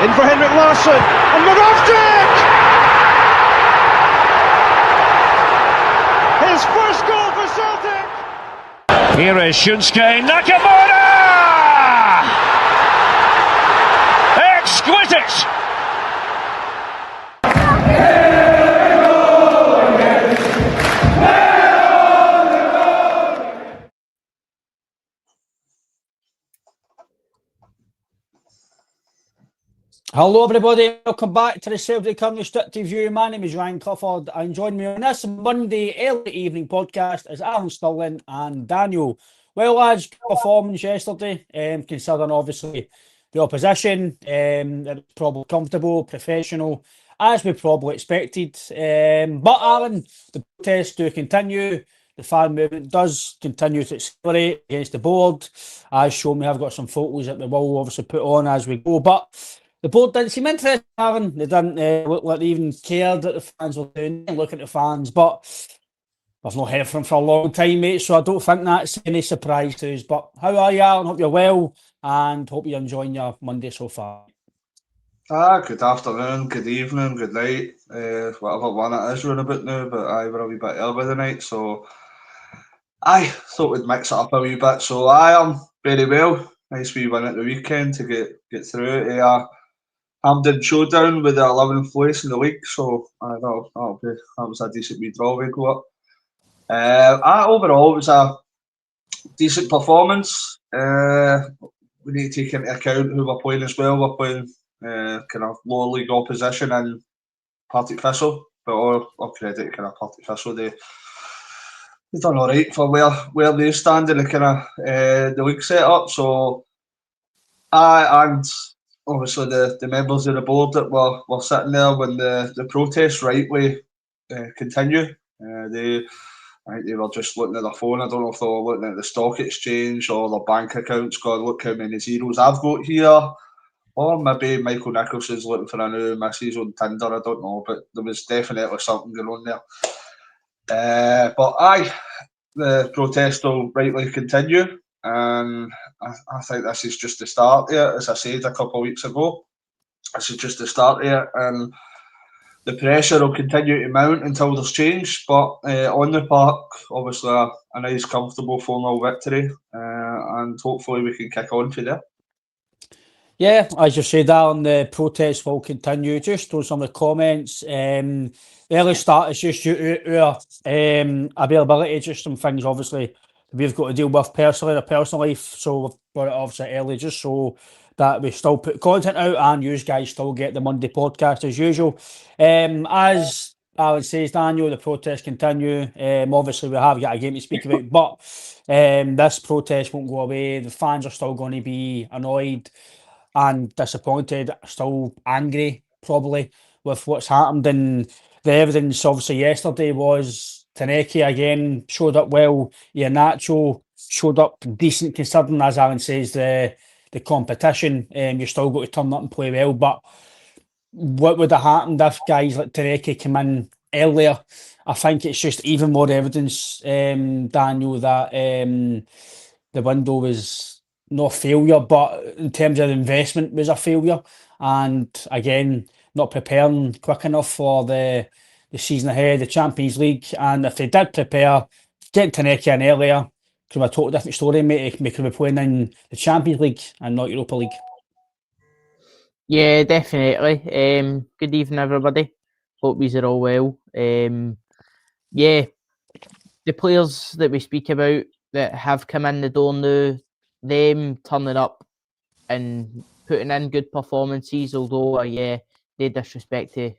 In for Henrik Larsson, and Moravcik! His first goal for Celtic! Here is Shunsuke Nakamura! Exquisite! Hello everybody, welcome back to the Celtic Restricted View. My name is Ryan Clifford and join me on this Monday early evening podcast is Alan Stirling and Daniel. Well lads, performance yesterday, considering obviously the opposition, it was probably comfortable, professional, as we probably expected. But Alan, the protests do continue. The fan movement does continue to accelerate against the board. As shown, we have got some photos that we will obviously put on as we go, but the board didn't seem interested, Aaron. They didn't look like they even cared that the fans were doing it. Look at the fans, but I've not heard from them for a long time, mate, so I don't think that's any surprise to us. But how are you, Alan? Hope you're well and hope you're enjoying your Monday so far. Good afternoon, good evening, good night, whatever one it is we're about now, but we're a wee bit early tonight, so I thought we'd mix it up a wee bit, so I am very well. Nice wee win at the weekend to get through it. Hampden showdown with the 11th place in the league, so that was a decent wee draw we got. Overall, it was a decent performance. We need to take into account who we're playing as well. We're playing kind of lower league opposition in Partick Thistle, but all credit kind of Partick Thistle. They've done all right for where they stand in the kind of the league setup. So, and obviously the members of the board that were sitting there when the protests rightly continue. I think they were just looking at their phone. I don't know if they were looking at the stock exchange or their bank accounts, going, look how many zeros I've got here. Or maybe Michael Nicholson's looking for a new missus on Tinder, I don't know, but there was definitely something going on there. But the protest will rightly continue, and I think this is just the start here. As I said a couple of weeks ago, this is just the start here, and the pressure will continue to mount until there's change. But on the park, obviously a nice, comfortable 4-0 victory, and hopefully we can kick on from there. Yeah, as you said, Alan, the protests will continue. Just on some of the comments, the early start is just due to our availability, just some things obviously we've got to deal with personally, our personal life. So we've brought it obviously early just so that we still put content out and you guys still get the Monday podcast as usual. As Alan says, Daniel, the protests continue. Obviously, we have got a game to speak about, but this protest won't go away. The fans are still going to be annoyed and disappointed, still angry probably with what's happened. And the evidence obviously yesterday was Taneki again showed up well. Iheanacho showed up decent considering, as Alan says, the competition. You're still got to turn up and play well. But what would have happened if guys like Taneki came in earlier? I think it's just even more evidence, Daniel, that the window was no failure, but in terms of investment was a failure. And again, not preparing quick enough for the season ahead, the Champions League. And if they did prepare, getting Taneki in earlier could be a totally different story, mate. We could be playing in the Champions League and not Europa League. Yeah, definitely. Good evening, everybody. Hope you're all well. Yeah, the players that we speak about that have come in the door now, them turning up and putting in good performances, although, they disrespect to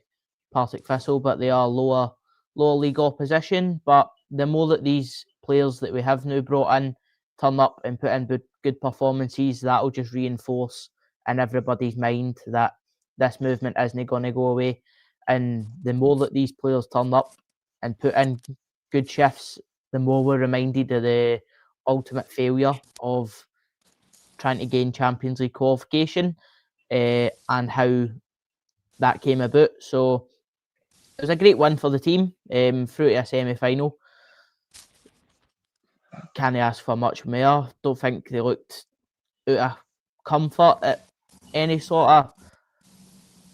Partick Thistle, but they are lower league opposition. But the more that these players that we have now brought in turn up and put in good performances, that'll just reinforce in everybody's mind that this movement isn't going to go away. And the more that these players turn up and put in good shifts, the more we're reminded of the ultimate failure of trying to gain Champions League qualification and how that came about. So it was a great win for the team through to a semi-final. Can't ask for much more. Don't think they looked out of comfort at any sort of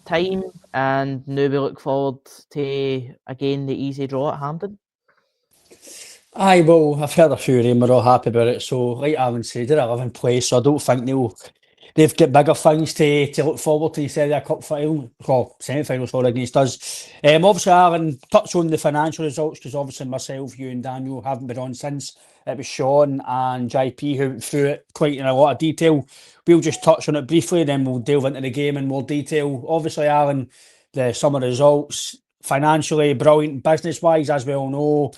time, and now we look forward to, again, the easy draw at Hampden. Aye, well, I've heard a few of them are all happy about it. So, like Alan said, they're 11th place, so I don't think they've got bigger things to look forward to instead of a cup final, or semi-final, sorry, against us. Obviously, Alan, touch on the financial results, because obviously myself, you and Daniel haven't been on since. It was Sean and JP who went through it quite in a lot of detail. We'll just touch on it briefly, then we'll delve into the game in more detail. Obviously, Alan, the sum of results, financially brilliant, business-wise, as we all know.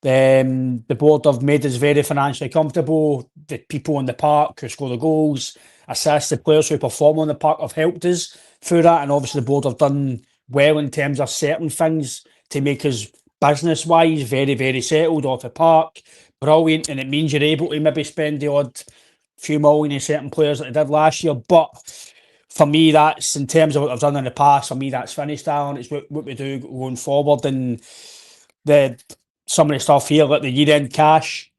The board have made us very financially comfortable. The people in the park who score the goals, assists, the players who perform on the park have helped us through that. And obviously, the board have done well in terms of certain things to make us business wise very, very settled off the park. Brilliant. And it means you're able to maybe spend the odd few million in certain players that they did last year. But for me, that's in terms of what I've done in the past. For me, that's finished, Alan. It's what we do going forward. And some of the stuff here, like the year-end cash,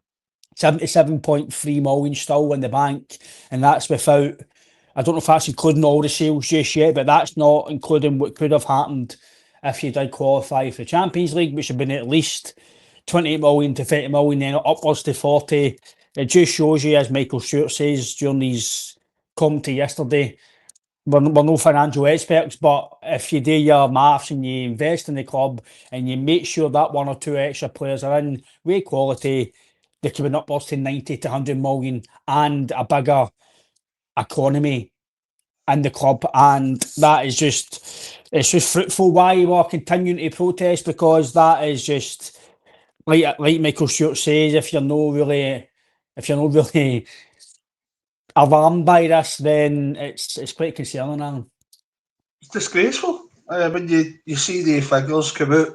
77.3 million still in the bank, and that's without, I don't know if that's including all the sales just yet, but that's not including what could have happened if you did qualify for the Champions League, which would have been at least 28 million to 30 million, then upwards to 40. It just shows you, as Michael Stewart says during his commentary yesterday, we're no financial experts, but if you do your maths and you invest in the club and you make sure that one or two extra players are in with quality, they could be upwards to 90 to 100 million and a bigger economy in the club. And that is it's just fruitful why we're continuing to protest, because that is just, like Michael Stewart says, if you're not really alarmed by this, then it's quite concerning, Alan. It's disgraceful. When you see the figures come out,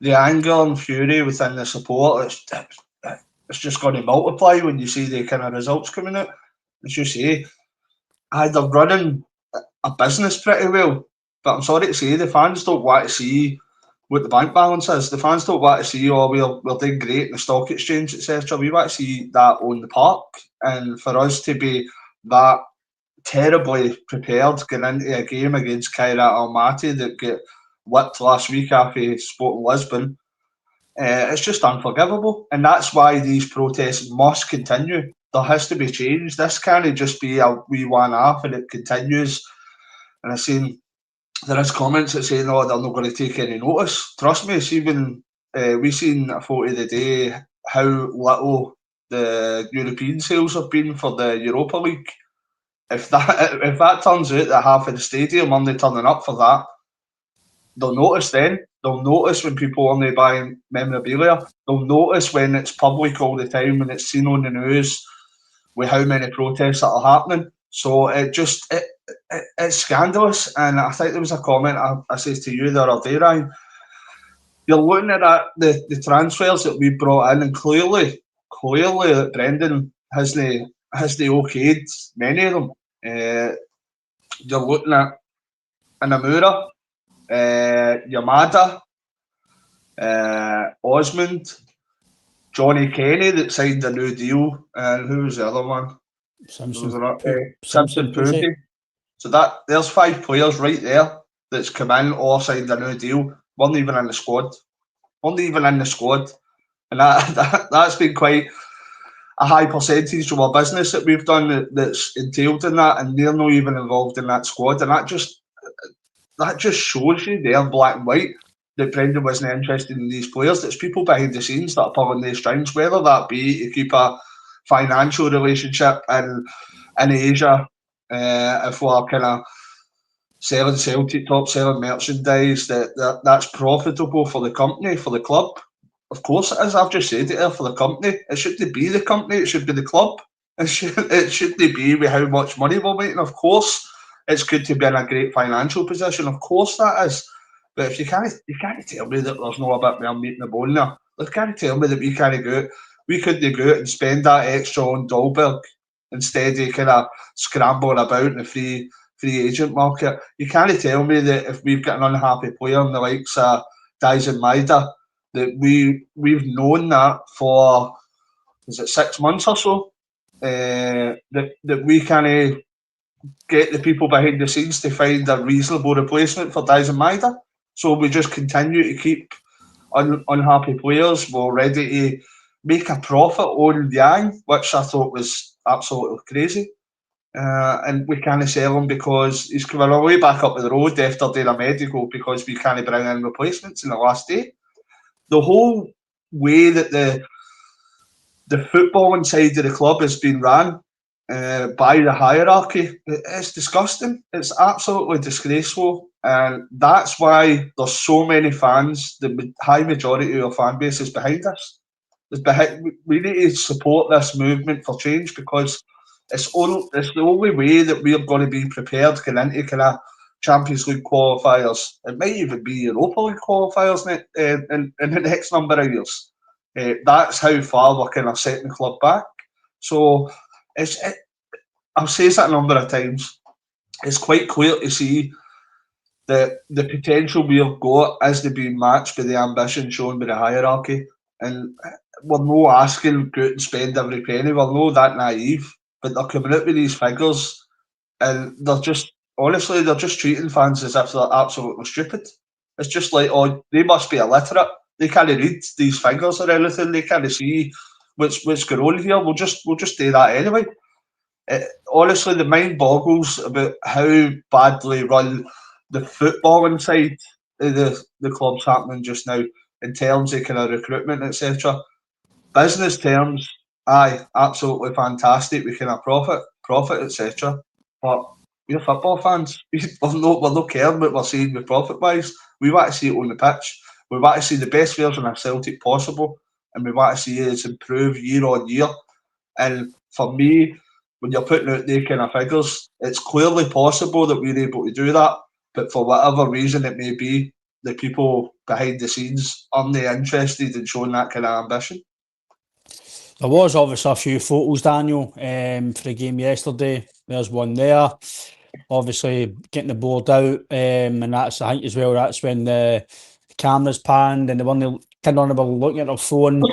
the anger and fury within the support, it's just going to multiply when you see the kind of results coming out. As you say, they're running a business pretty well, but I'm sorry to say, the fans don't want to see what the bank balance is. The fans don't want to see, oh, we're doing great in the stock exchange, etc. We want to see that on the park, and for us to be that terribly prepared going into a game against Kairat Almaty that got whipped last week after Sporting Lisbon, it's just unforgivable. And that's why these protests must continue. There has to be change. This can't just be a wee one-off and it continues. And I've seen there is comments that say, no, they're not going to take any notice. Trust me, see, when we seen a photo the day how little the European sales have been for the Europa League. If that turns out that half of the stadium aren't turning up for that, they'll notice then. They'll notice when people aren't buying memorabilia. They'll notice when it's public all the time, when it's seen on the news with how many protests that are happening. So it's scandalous. And I think there was a comment I said to you the other day, Ryan. You're looking at the transfers that we brought in, and clearly that Brendan hasn't okayed many of them. You're looking at Inamura, Yamada, Osmond, Johnny Kenny that signed a new deal, and who was the other one? Simpson Poopy. So there's 5 players right there that's come in or signed a new deal. Weren't even in the squad. And that's been quite a high percentage of our business that we've done that's entailed in that, and they're not even involved in that squad. And that just shows you there, black and white, that Brendan wasn't interested in these players. It's people behind the scenes that are pulling these strings, whether that be to keep a financial relationship in Asia, if we're kind of selling Celtic top selling merchandise that's profitable for the company, for the club. Of course it is. I've just said it there, for the company. It shouldn't be the company, it should be the club. It shouldn't be with how much money we're making. Of course it's good to be in a great financial position. Of course that is. But if you can't tell me that there's no a bit more meat in the bone there. You can't tell me that we couldn't go out and spend that extra on Dahlberg instead of kind of scrambling about in the free agent market. You can't tell me that if we've got an unhappy player in the likes of Dyson Maida, that we've known that for, is it 6 months or so, that we can't get the people behind the scenes to find a reasonable replacement for Daizen Maeda. So we just continue to keep unhappy players. We're ready to make a profit on Yang, which I thought was absolutely crazy. And we can't sell him because he's coming all the way back up the road after doing a medical because we can't bring in replacements in the last day. The whole way that the footballing side of the club has been run by the hierarchy, it's disgusting. It's absolutely disgraceful. And that's why there's so many fans. The high majority of our fan base is behind us. We need to support this movement for change because it's the only way that we're going to be prepared going into kind of Champions League qualifiers. It might even be Europa League qualifiers in the next number of years. That's how far we're kind of setting the club back. So I've said that a number of times. It's quite clear to see that the potential we've got is to be matched by the ambition shown by the hierarchy. And we're not asking go out and spend every penny. We're not that naive. But they're coming out with these figures and they're just treating fans as if they're absolutely stupid. It's just like, oh, they must be illiterate. They can't read these figures or anything. They can't see what's going on here. We'll just do that anyway. Honestly, the mind boggles about how badly run the footballing side of the club's happening just now in terms of kind of recruitment, etc. Business terms, aye, absolutely fantastic. We can have profit, etc. But we're football fans. We're not caring what we're seeing with profit wise. We want to see it on the pitch. We want to see the best version of Celtic possible, and we want to see it improve year on year. And for me, when you're putting out the kind of figures, it's clearly possible that we're able to do that. But for whatever reason it may be, the people behind the scenes aren't interested in showing that kind of ambition. There was obviously a few photos, Daniel, for the game yesterday. There's one there. Obviously, getting the board out, and that's, I think, as well, that's when the cameras panned and the one they turned on, they were looking at their phone.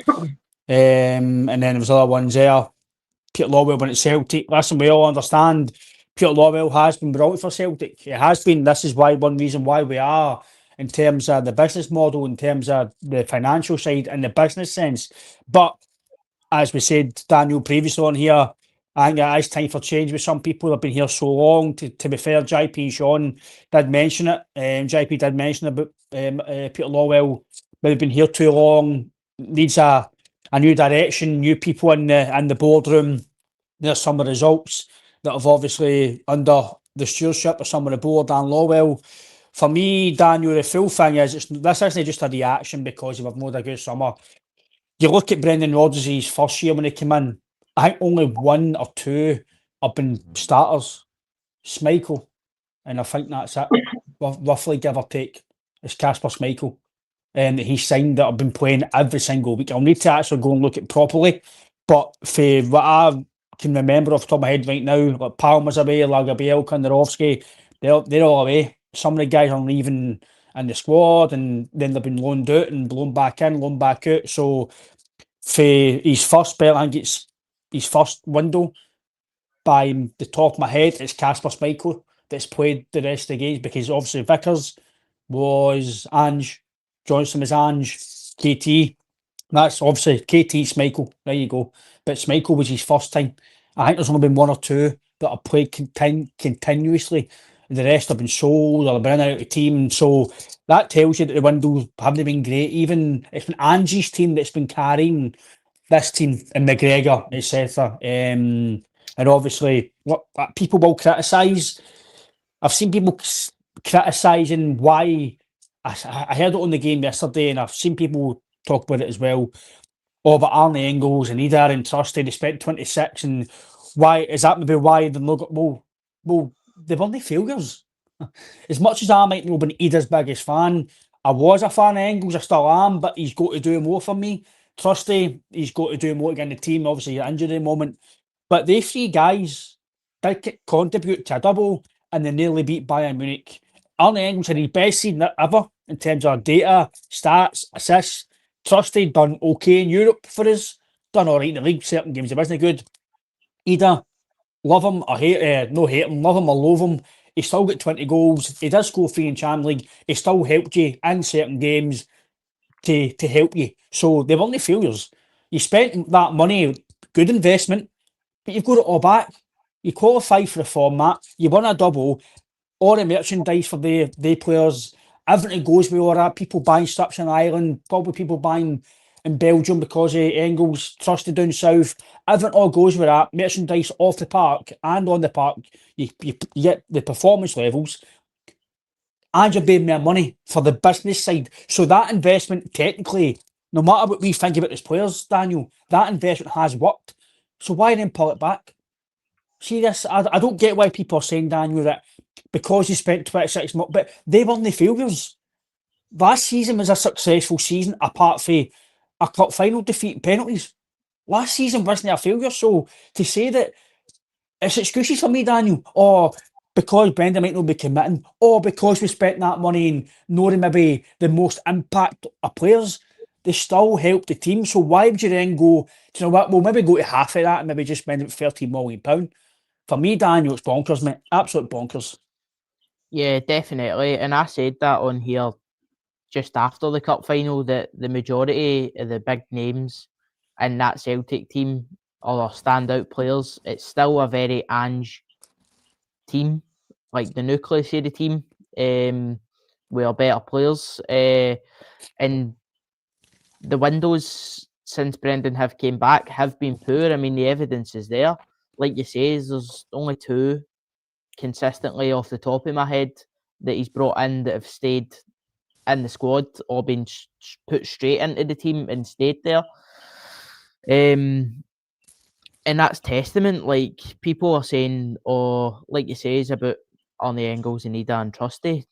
And then there was other ones there. Peter Lawwell went at Celtic. Listen, we all understand Peter Lawwell has been brought for Celtic. It has been. This is one reason why we are, in terms of the business model, in terms of the financial side and the business sense. But as we said, Daniel, previously on here, I think it is time for change with some people. They've been here so long. To be fair, JP and Sean did mention it. JP did mention about Peter Lawwell. They've been here too long. Needs a new direction, new people in the boardroom. There's some of the results that have obviously under the stewardship of some of the board and Lawwell. For me, Daniel, the full thing is this isn't just a reaction because we've not a good summer. You look at Brendan Rodgers' first year when he came in, I think only one or two have been starters. Schmeichel, and I think that's it. Roughly, give or take. It's Kasper Schmeichel. And he signed that have been playing every single week. I'll need to actually go and look at it properly. But for what I can remember off the top of my head right now, like Palmer's away, Lagerbielke, Kandarovsky, they're all away. Some of the guys are leaving in the squad, and then they've been loaned out and blown back in, loaned back out. So for his first spell, I think it's his first window, by the top of my head, it's Kasper Schmeichel that's played the rest of the games, because obviously Vickers was Ange, Johnson was Ange, KT. That's obviously KT, Schmeichel. There you go. But Schmeichel was his first time. I think there's only been one or two that have played continuously. The rest have been sold or have been in and out of the team. So that tells you that the windows haven't been great. Even it's been Ange's team that's been carrying this team, and McGregor, etc. And obviously, what people will criticise. I've seen people criticising why. I heard it on the game yesterday, and I've seen people talk about it as well. Oh, but Arnie Engels and Ida and Trusty, they spent 26, and why is that? Maybe why they're not? Well, they weren't failures. As much as I might not have been Ida's biggest fan, I was a fan of Engels, I still am, but he's got to do more for me. Trusty, he's got to do more to get in the team, obviously injured at the moment. But they three guys did contribute to a double, and they nearly beat Bayern Munich. Arne Engels had his best season ever in terms of data, stats, assists. Trusty done okay in Europe for us, done all right in the league, certain games he wasn't good. Ida, love him or hate, no hate him, love him or loathe him, he still got 20 goals. He does score 3 in Champions League. He still helped you in certain games to help you. So they weren't failures. You spent that money, good investment, but you've got it all back. You qualify for the format, you won a double, all the merchandise for the players, everything goes with all that. People buying strips in Ireland, probably people buying in Belgium because of Engels, trusted down south. Everything all goes with that. Merchandise off the park and on the park. You get the performance levels and you're paying more money for the business side. So that investment, technically, no matter what we think about as players, Daniel, that investment has worked. So why then pull it back? See this, I don't get why people are saying, Daniel, that because you spent 26 months, but they weren't failures. Last season was a successful season, apart from a cup final defeat and penalties. Last season wasn't a failure. So to say that it's excuses for me, Daniel, or because Brendan might not be committing, or because we spent that money in knowing maybe the most impact of players, they still help the team. So why would you then go, do you know what, we'll maybe go to half of that and maybe just spend £13 million? For me, Daniel, it's bonkers, mate. Absolute bonkers. Yeah, definitely. And I said that on here just after the cup final that the majority of the big names in that Celtic team are standout players. It's still a very Ange team, like the nucleus of the team. We are better players. And the windows since Brendan have came back have been poor. I mean, the evidence is there. Like you say, there's only 2 consistently off the top of my head that he's brought in that have stayed in the squad or been put straight into the team and stayed there. And that's testament. Like, people are saying, or like you say, is about Arnie Engels and Ida and Trusty.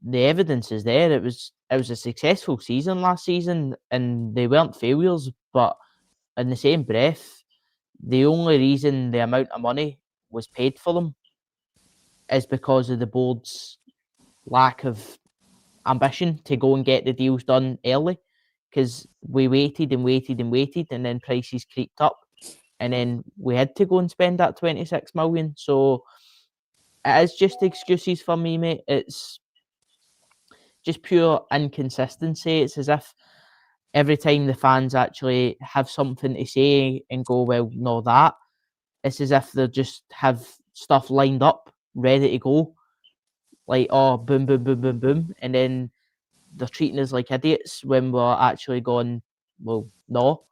The evidence is there. It was a successful season last season, and they weren't failures. But in the same breath, the only reason the amount of money was paid for them is because of the board's lack of ambition to go and get the deals done early, because we waited and waited and waited, and then prices creeped up, and then we had to go and spend that 26 million. So it is just excuses for me, mate. It's just pure inconsistency. It's as if every time the fans actually have something to say and go, well, no, that, it's as if they just have stuff lined up, ready to go. Like, oh, boom, boom, boom, boom, boom. And then they're treating us like idiots when we're actually going, well, no.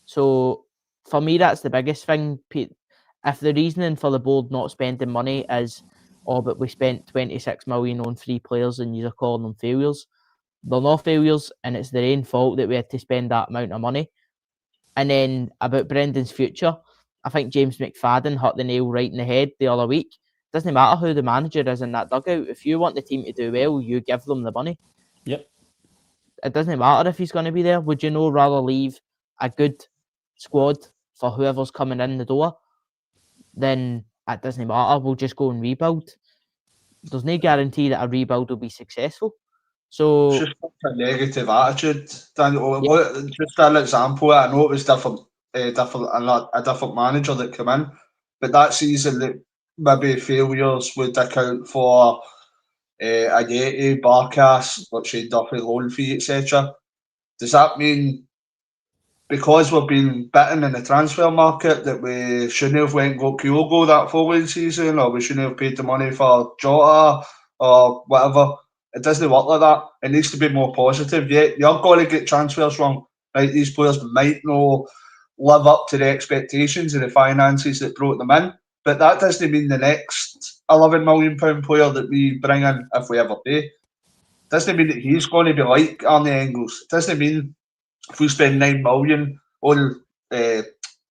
So for me, that's the biggest thing. If the reasoning for the board not spending money is, oh, but we spent 26 million on 3 players and you're calling them failures, they're not failures, and it's their own fault that we had to spend that amount of money. And then about Brendan's future, I think James McFadden hit the nail right in the head the other week. It doesn't matter who the manager is in that dugout. If you want the team to do well, you give them the money. Yep. It doesn't matter if he's going to be there. Would you rather leave a good squad for whoever's coming in the door? Then it doesn't matter. We'll just go and rebuild. There's no guarantee that a rebuild will be successful. So it's just a negative attitude. Daniel, just an example. I know it was different, a different manager that came in, but that season that maybe failures would account for a Yeti, Barkas, like Shane Duffy, loan fee, etc. Does that mean because we've been bitten in the transfer market that we shouldn't have went and got Kyogo that following season, or we shouldn't have paid the money for Jota or whatever? It doesn't work like that. It needs to be more positive. Yeah, you're going to get transfers wrong. Right, these players might not live up to the expectations of the finances that brought them in, but that doesn't mean the next £11 million player that we bring in, if we ever pay, doesn't mean that he's going to be like Arnie Engels. It doesn't mean if we spend 9 million on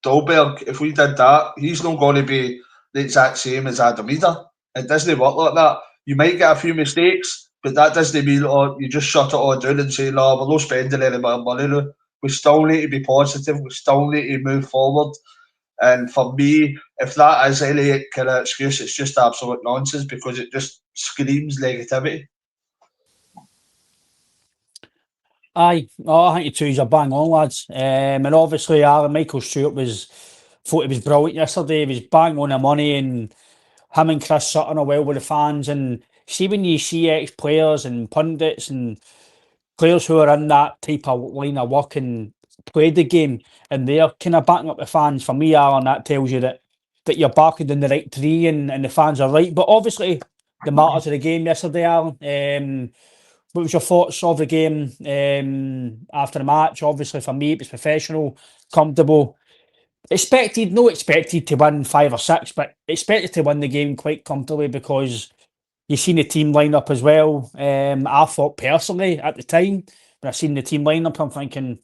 Dolberg, if we did that, he's not going to be the exact same as Adam Ida. It doesn't work like that. You might get a few mistakes, but that doesn't mean you just shut it all down and say, no, we're not spending any more money now. We still need to be positive. We still need to move forward. And for me, if that is any kind of excuse, it's just absolute nonsense because it just screams negativity. Aye, I think you two are bang on, lads. And obviously, Michael Stewart was thought he was brilliant yesterday. He was bang on the money, and him and Chris Sutton are well with the fans. And see, when you see ex-players and pundits and players who are in that type of line of work and play the game, and they're kind of backing up the fans, for me, Alan, that tells you that you're backing in the right tree, and the fans are right. But obviously, the matters of the game yesterday, Alan. What was your thoughts of the game after the match? Obviously, for me, it was professional, comfortable. No expected to win 5 or 6, but expected to win the game quite comfortably because you've seen the team lineup as well. I thought personally at the time when I seen the team lineup, I'm thinking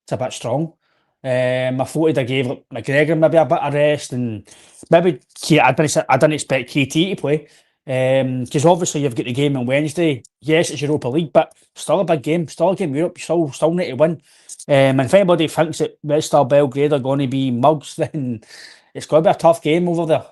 it's a bit strong. I thought he'd have gave McGregor maybe a bit of rest, and maybe I didn't expect KT to play. Because obviously you've got the game on Wednesday. Yes, it's Europa League, but still a big game, still a game in Europe. You still need to win. And if anybody thinks that Red Star Belgrade are going to be mugs, then it's going to be a tough game over there.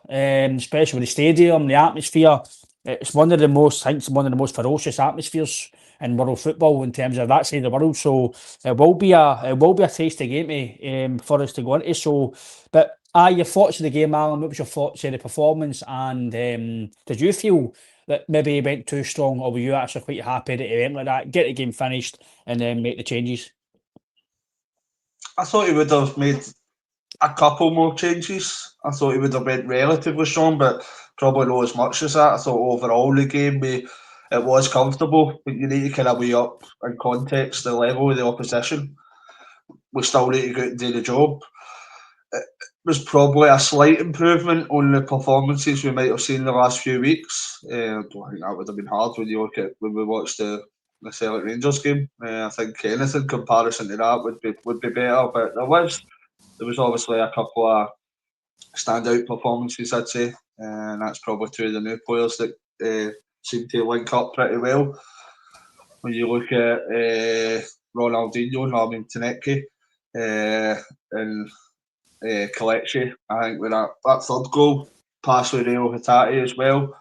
Especially with the stadium, the atmosphere. It's one of the most, I think it's one of the most ferocious atmospheres in world football in terms of that side of the world. So it will be a tasty game for us to go into. So, but your thoughts of the game, Alan? What was your thoughts of the performance? And did you feel that maybe he went too strong, or were you actually quite happy that he went like that, get the game finished, and then make the changes? I thought he would have made a couple more changes. I thought he would have been relatively strong, but probably not as much as that. I thought overall the game, it was comfortable, but you need to kind of weigh up in context the level of the opposition. We still need to go out and do the job. It was probably a slight improvement on the performances we might have seen the last few weeks. I don't think that would have been hard when we watched the Celtic Rangers game. I think anything in comparison to that would be better, but there was obviously a couple of standout performances, I'd say, and that's probably two of the new players that seem to link up pretty well. When you look at Ronaldinho, Tanecki, and Kelechi, I think with that third goal, pass with Rio Hatate as well,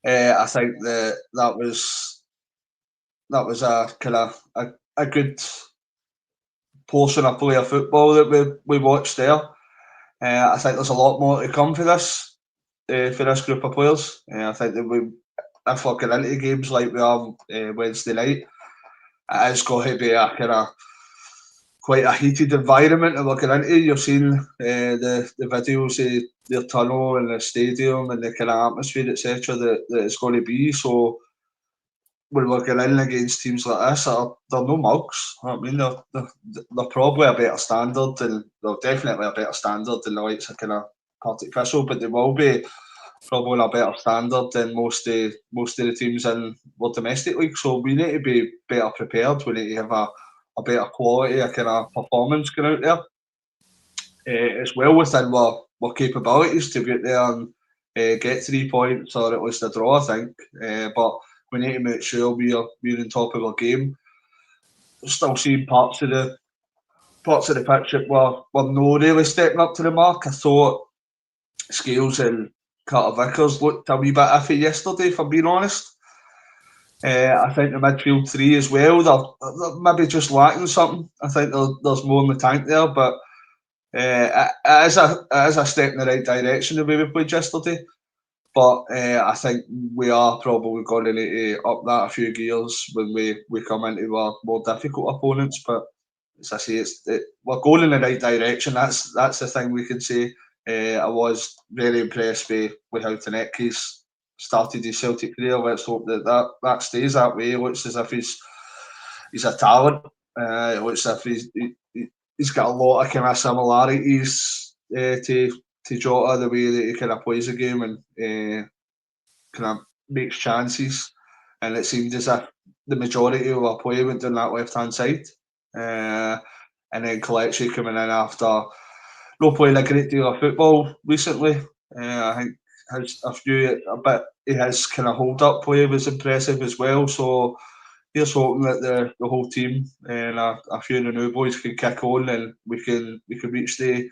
I think that was a kind of a good portion of player football that we watched there. I think there's a lot more to come for this group of players. I think that if we're getting into games like we are Wednesday night, it is going to be a kind of quite a heated environment that we're getting into. You've seen the videos of their tunnel and the stadium and the kind of atmosphere, etc. that it's going to be. So when we're getting in against teams like this, they're no mugs. I mean, they're probably a better standard, and they're definitely a better standard than the likes of kind of Partick Thistle, but they will be probably a better standard than most of the teams in our domestic league. So we need to be better prepared. We need to have a better quality, a kind of performance going out there. It's well within our capabilities to get there and get 3 points, or at least a draw, I think. But we need to make sure we're on top of our game. Still seeing parts of the pitch that were not really stepping up to the mark. I thought Scales and Carter Vickers looked a wee bit iffy yesterday, for being honest. I think the midfield three as well, they're maybe just lacking something. I think there's more in the tank there, but it is a step in the right direction the way we played yesterday. But I think we are probably going to need to up that a few gears when we come into our more difficult opponents. But as I say, we're going in the right direction. That's the thing we can say. I was very impressed with how Tanecki's started his Celtic career. Let's hope that stays that way. It looks as if he's a talent. It looks as if he's got a lot of kind of similarities to Jota, the way that he kind of plays the game and kind of makes chances. And it seemed as if the majority of our play went down that left-hand side. And then Kelechi coming in after not playing a great deal of football recently. I think a bit of his kind of hold-up play was impressive as well. So here's hoping that the whole team and a few of the new boys can kick on and we can reach the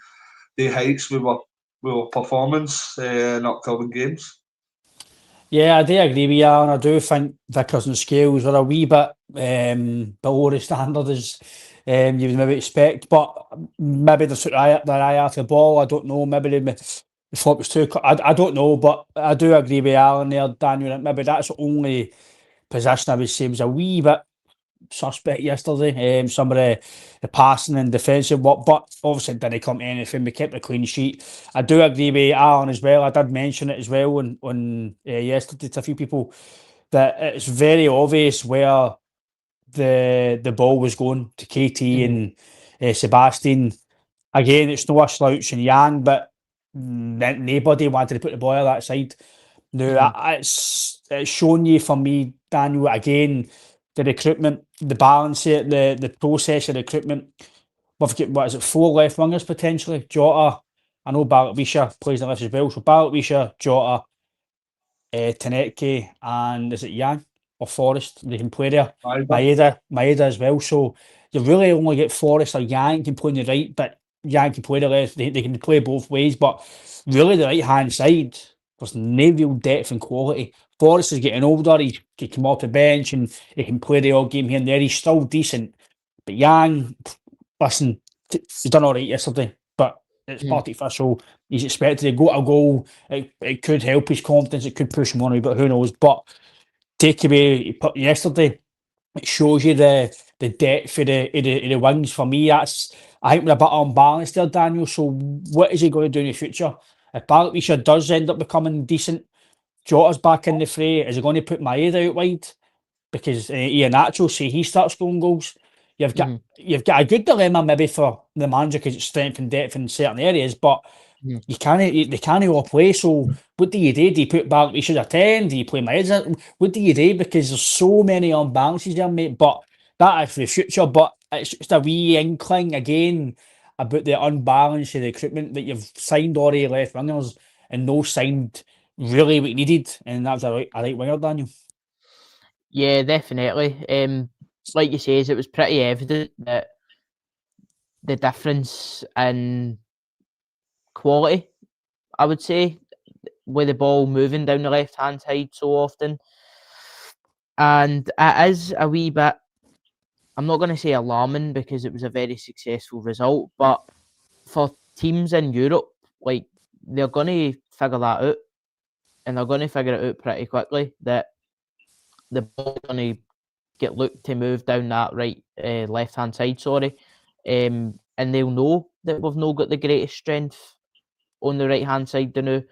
heights with our performance in upcoming games. Yeah, I do agree with you, and I do think Vickers and Scales are a wee bit below the standard you would maybe expect. But maybe their eye after the ball. I don't know. Maybe they thought it was too. I don't know, but I do agree with Alan there, Daniel. That maybe that's the only position I would say was a wee bit suspect yesterday. Some of the passing and defensive work, but obviously it didn't come to anything. We kept a clean sheet. I do agree with Alan as well. I did mention it as well on yesterday to a few people that it's very obvious where the ball was going to KT and Sebastian. Again, it's no a slouch in Yang, but nobody wanted to put the ball on that side. No, it's shown you for me, Daniel, again, the recruitment, the balance here, the process of recruitment. We've got, what is it, 4 left wingers potentially? Jota, I know Balikwisha plays the left as well, so Balikwisha, Jota, Taneke, and is it Yang or Forrest? They can play there. Maeda as well. So you really only get Forrest or Yang can play on the right, but Yang can play the left. They can play both ways, but really the right hand side, there's no real depth and quality. Forrest is getting older. He can come off the bench and he can play the odd game here and there. He's still decent, but Yang, listen, he's done all right yesterday, but it's Partick Thistle. He's expected to go a goal. It could help his confidence. It could push him on a bit. Who knows? But take away yesterday, it shows you the depth of the wings. For me, I think we're a bit unbalanced there, Daniel. So what is he going to do in the future? If Balikwisha does end up becoming decent, Jota's back in the fray. Is he going to put Maeda out wide? Because Iheanacho, say he starts scoring goals, you've got a good dilemma maybe for the manager because it's strength and depth in certain areas, but they can't all play. So what do you do? Do you put back? We should attend. Do you play Maeda? What do you do? Because there's so many unbalances there, mate. But that is for the future. But it's just a wee inkling again about the unbalance of the recruitment that you've signed already left wingers and no signed really what you needed, and that was a right winger, Daniel. Yeah, definitely. Like you say, it was pretty evident that the difference in quality, I would say, with the ball moving down the left hand side so often, and it is a wee bit. I'm not going to say alarming because it was a very successful result, but for teams in Europe, like they're going to figure that out, and they're going to figure it out pretty quickly that the ball's going to get looked to move down that left hand side. And they'll know that we've not got the greatest strength on the right hand side now.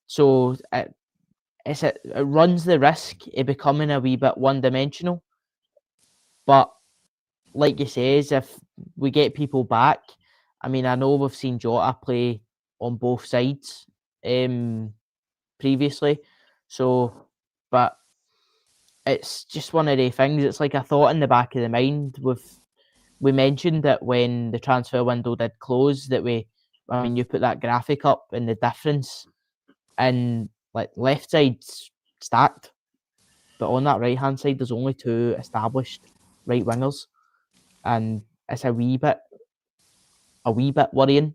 So it runs the risk of becoming a wee bit one dimensional. But like you says, if we get people back, I mean, I know we've seen Jota play on both sides previously. So, but it's just one of the things. It's like a thought in the back of the mind. We mentioned that when the transfer window did close, that you put that graphic up and the difference in like left side's stacked, but on that right hand side, there's only 2 established right wingers, and it's a wee bit worrying.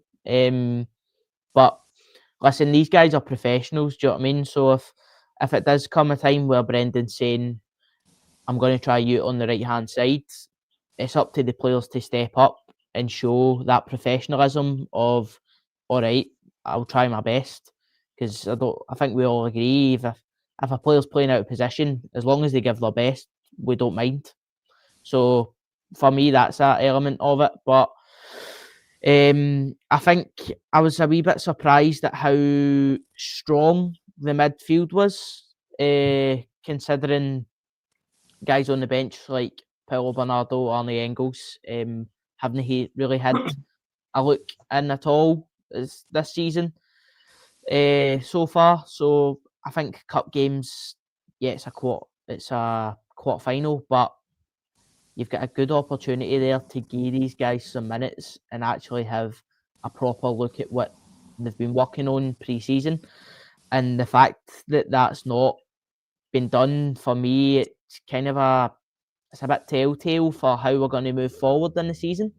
But listen, these guys are professionals. Do you know what I mean? So if it does come a time where Brendan's saying, I'm going to try you on the right hand side, it's up to the players to step up and show that professionalism of, all right, I'll try my best. Because I think we all agree if a player's playing out of position, as long as they give their best, we don't mind. So for me, that's that element of it. But I think I was a wee bit surprised at how strong the midfield was, considering guys on the bench like Paulo Bernardo, Arnie Engels, haven't really had a look in at all this season so far. So I think cup games, yeah, it's a quarter final, but you've got a good opportunity there to give these guys some minutes and actually have a proper look at what they've been working on pre-season. And the fact that that's not been done, for me, it's kind of it's a bit telltale for how we're going to move forward in the season,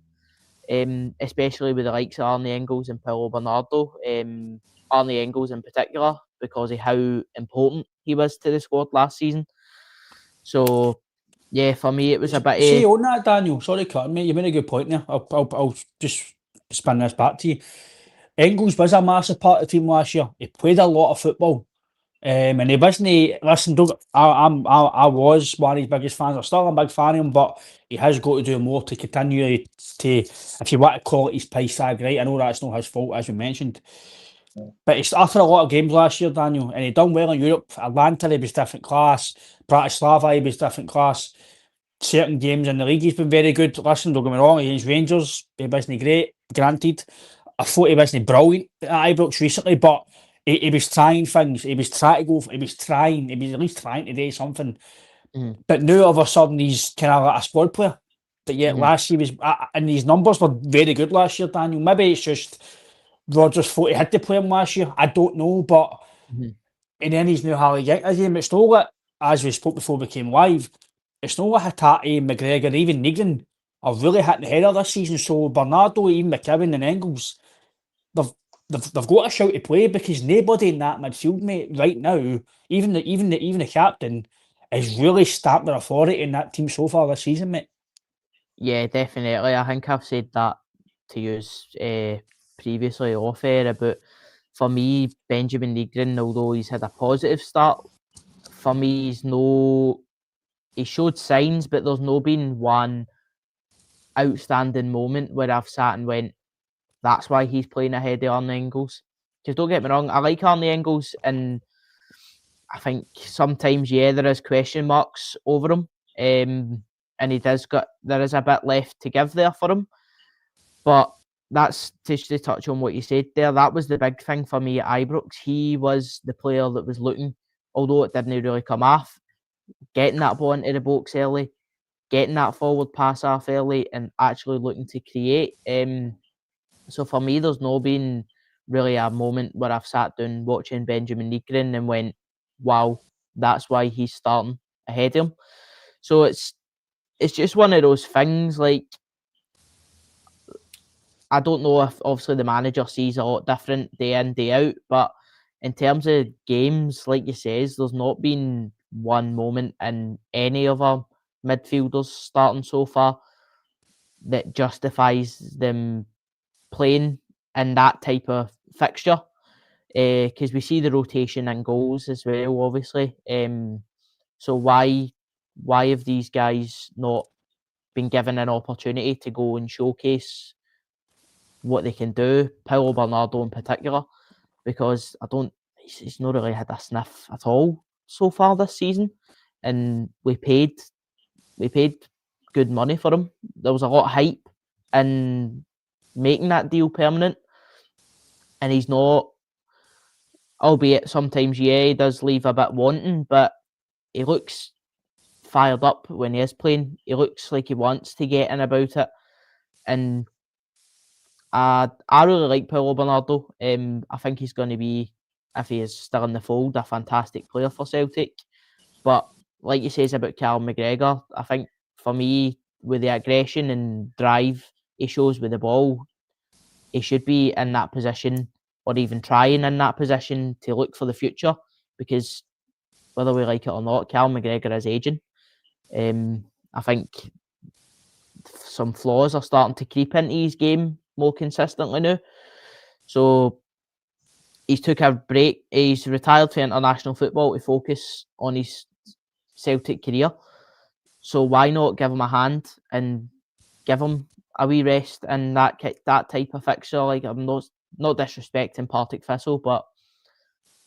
especially with the likes of Arnie Engels and Paulo Bernardo. Arnie Engels in particular, because of how important he was to the squad last season. So Yeah, for me, it was a bit See of... on that, Daniel. Sorry, cutting me. You made a good point there. I'll just spin this back to you. Engels was a massive part of the team last year. He played a lot of football. And he wasn't. Listen, I was one of his biggest fans. I'm still a big fan of him, but he has got to do more to continue to, if you want to call it his price tag, right? I know that's not his fault, as we mentioned. But he started a lot of games last year, Daniel, and he done well in Europe. Atlanta, he was different class. Bratislava, he was different class. Certain games in the league, he's been very good. Listen, don't get me wrong, against Rangers, he wasn't great, granted. I thought he wasn't brilliant at Ibrox recently, but he was trying things. He was trying to go. He was at least trying to do something. But now all of a sudden he's kind of like a squad player. But yet last year was, and his numbers were very good last year, Daniel. Maybe it's just Rodgers thought he had to play him last year. I don't know, but and then he's now Harley Jenkins game. It's not like, as we spoke before we came live, it's not like Hatate, McGregor, even Negrin are really hitting the header this season. So Bernardo, even McKibben and Engels, they've got a shout to play because nobody in that midfield, mate, right now, even the captain, is really stamped their authority in that team so far this season, mate. Yeah, definitely. I think I've said that to you previously off air about, for me, Benjamin Negrin, although he's had a positive start, for me, he showed signs, but there's no been one outstanding moment where I've sat and went, that's why he's playing ahead of Arne Engels. Because don't get me wrong, I like Arne Engels, and I think sometimes, there is question marks over him. And there is a bit left to give there for him. But that's to touch on what you said there. That was the big thing for me at Ibrox. He was the player that was looking, although it didn't really come off, getting that ball into the box early, getting that forward pass off early, and actually looking to create. So for me, there's no been really a moment where I've sat down watching Benjamin Negrin and went, wow, that's why he's starting ahead of him. So it's just one of those things, like, I don't know if obviously the manager sees a lot different day in, day out, but in terms of games, like you says, there's not been one moment in any of our midfielders starting so far that justifies them playing in that type of fixture. Because we see the rotation and goals as well, obviously. So why have these guys not been given an opportunity to go and showcase what they can do? Paulo Bernardo in particular, because he's not really had a sniff at all so far this season, and we paid good money for him. There was a lot of hype in making that deal permanent, and he's not. Albeit sometimes, he does leave a bit wanting, but he looks fired up when he is playing. He looks like he wants to get in about it, and I really like Paulo Bernardo. I think he's going to be, if he is still in the fold, a fantastic player for Celtic. But like you says about Callum McGregor, I think for me, with the aggression and drive he shows with the ball, he should be in that position, or even trying in that position, to look for the future, because whether we like it or not, Callum McGregor is aging. I think some flaws are starting to creep into his game more consistently now. So he's took a break. He's retired from international football to focus on his Celtic career. So why not give him a hand and give him a wee rest in that type of fixture? Like, I'm not disrespecting Partick Thistle, but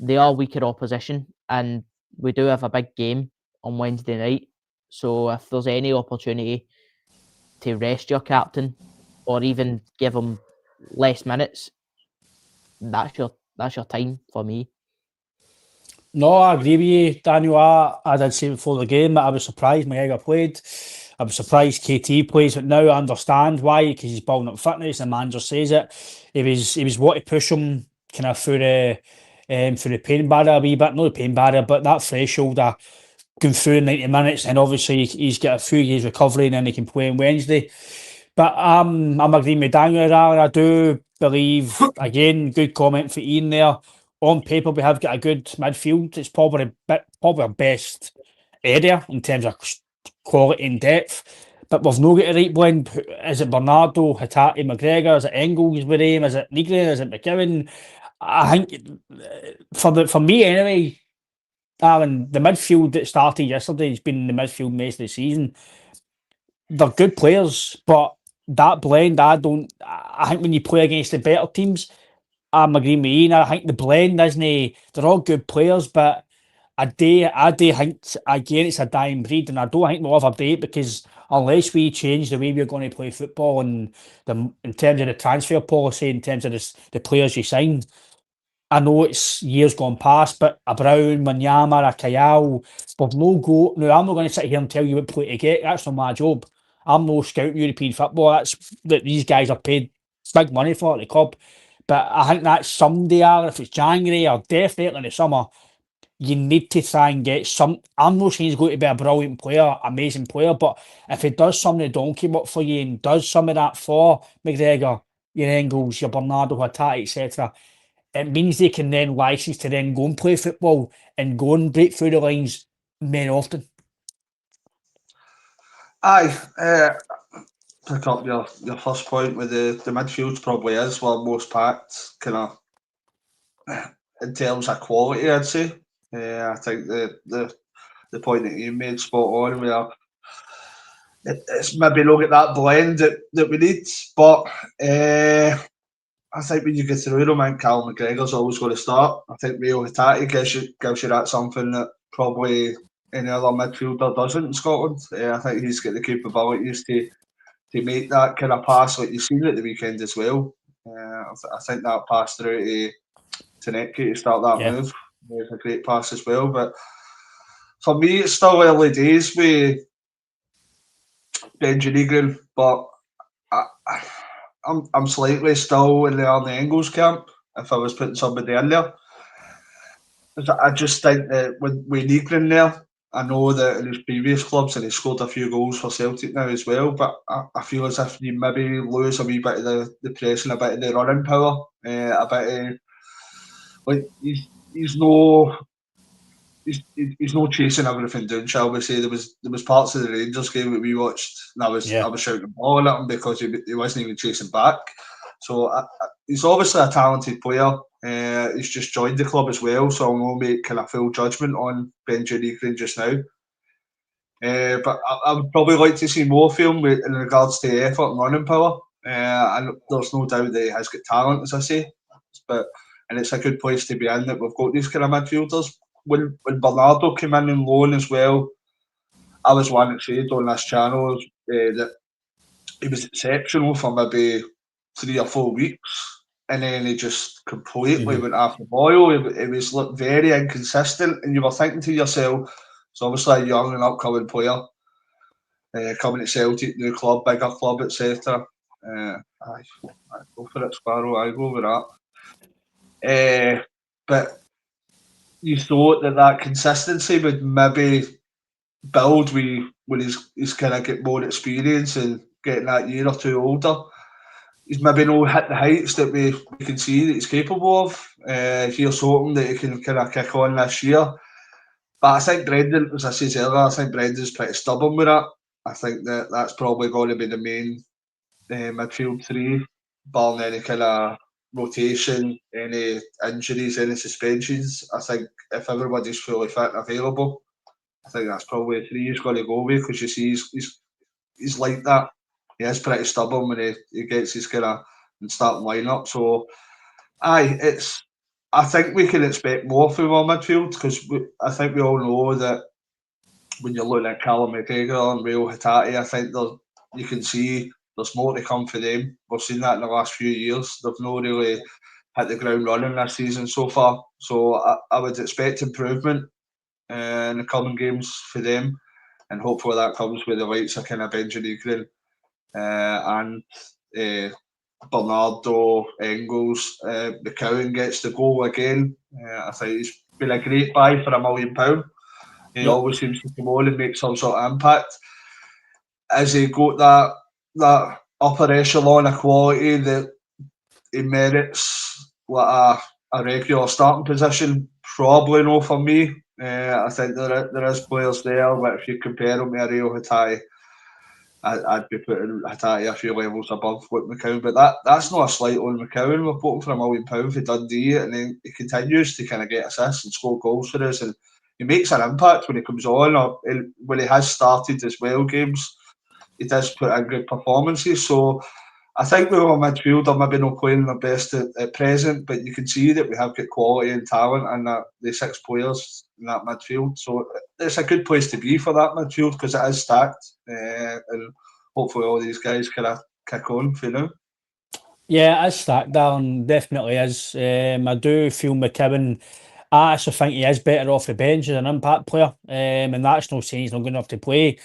they are weaker opposition, and we do have a big game on Wednesday night. So if there's any opportunity to rest your captain, or even give him less minutes, that's your time for me. No, I agree with you, Daniel. I did say before the game that I was surprised McGregor played. I was surprised KT plays, but now I understand why, because he's building up fitness. The manager says it. He was wanting to push him kind of through the pain barrier a wee bit, not the pain barrier, but that threshold of going through 90 minutes. And obviously he's got a few years recovery, and then he can play on Wednesday. But I'm agreeing with Daniel there. I do believe, again, good comment for Ian there. On paper, we have got a good midfield. It's probably our best area in terms of quality and depth. But we've not got a right blend. Is it Bernardo, Hatate, McGregor? Is it Engels with him? Is it Nigren? Is it McKibben? I think for me anyway, Alan, the midfield that started yesterday has been the midfield most of the season. They're good players, but that blend, I think when you play against the better teams, I'm agreeing with Ian. I think the blend isn't. They're all good players, but I do think again it's a dying breed, and I don't think we'll ever be it because unless we change the way we're going to play football and in terms of the transfer policy, in terms of the players you sign, I know it's years gone past, but a Brown, Wanyama, a Kayal, we've no go. Now, I'm not going to sit here and tell you what play to get. That's not my job. I'm no scouting European football. That's that these guys are paid big money for at the club. But I think that's someday, if it's January or definitely in the summer, you need to try and get some. I'm not saying he's going to be a brilliant player, amazing player, but if he does some of the donkey work for you and does some of that for McGregor, your Engels, your Bernardo, Hatate, etc., it means they can then license to then go and play football and go and break through the lines more often. Aye, pick up your first point with the midfield probably is one of most packed, kind of in terms of quality, I'd say. I think the point that you made spot on where it's maybe not at that blend that we need, but I think when you get through them, I think Callum McGregor's always going to start. I think Rio Hatate gives you that something that probably any other midfielder doesn't in Scotland. I think he's got the capabilities to make that kind of pass like you've seen at the weekend as well. I think that pass through to Netke to start that move was a great pass as well. But for me, it's still early days with Benji Negrin, but I'm slightly still in the Arne Engels camp if I was putting somebody in there. I just think that with Negrin there, I know that in his previous clubs and he scored a few goals for Celtic now as well, but I feel as if you maybe lose a wee bit of the pressing, a bit of the running power, a bit of like he's no chasing everything down, shall we say. There was parts of the Rangers game that we watched and I was shouting the ball at him because he wasn't even chasing back. So he's obviously a talented player. He's just joined the club as well, so I'm going to make kind of full judgment on Benji Negrin just now. But I would probably like to see more from him in regards to effort and running power. And there's no doubt that he has got talent, as I say. And it's a good place to be in that we've got these kind of midfielders. When Bernardo came in on loan as well, I was one that said on this channel that he was exceptional for maybe 3 or 4 weeks, and then he just completely went off the boil. It was very inconsistent, and you were thinking to yourself, it's obviously a young and upcoming player coming to Celtic, new club, bigger club, etc. Go for it, Sparrow. I go with that. But you thought that consistency would maybe build when he's kind of get more experience and getting that year or two older. He's maybe not hit the heights that we can see that he's capable of. Here's hoping that he can kind of kick on this year. But I think Brendan, as I said earlier, I think Brendan's pretty stubborn with that. I think that's probably going to be the main midfield three, barring any kind of rotation, any injuries, any suspensions. I think if everybody's fully fit and available, I think that's probably the three he's going to go with, because you see he's like that. He is pretty stubborn when he gets his kind of starting lineup. So, I think we can expect more from our midfield, because I think we all know that when you're looking at Callum McGregor and Rio Hatate, I think you can see there's more to come for them. We've seen that in the last few years. They've not really hit the ground running this season so far. So I would expect improvement in the coming games for them, and hopefully that comes with the likes of kind of Benji Negrin and Bernardo, Engels. McCowan gets the goal again. I think he's been a great buy for £1 million. He always seems to come on and make some sort of impact. Has he got that upper echelon of quality that he merits like a regular starting position? Probably no for me. I think there is players there, but if you compare him to Rio Hatai, I'd be putting Hatai a few levels above what McCowan. But that's not a slight on McCowan. We're putting for £1 million for Dundee, and then he continues to kind of get assists and score goals for us, and he makes an impact when he comes on, or when he has started as well games. He does put in good performances. So I think we were midfield are maybe not playing their best at present, but you can see that we have got quality and talent and the 6 players in that midfield. So it's a good place to be for that midfield because it is stacked, and hopefully all these guys kind of kick on for now. Yeah, it is stacked down, definitely is. I do feel McKibben, I actually think he is better off the bench as an impact player, and that's not saying he's not good enough to play.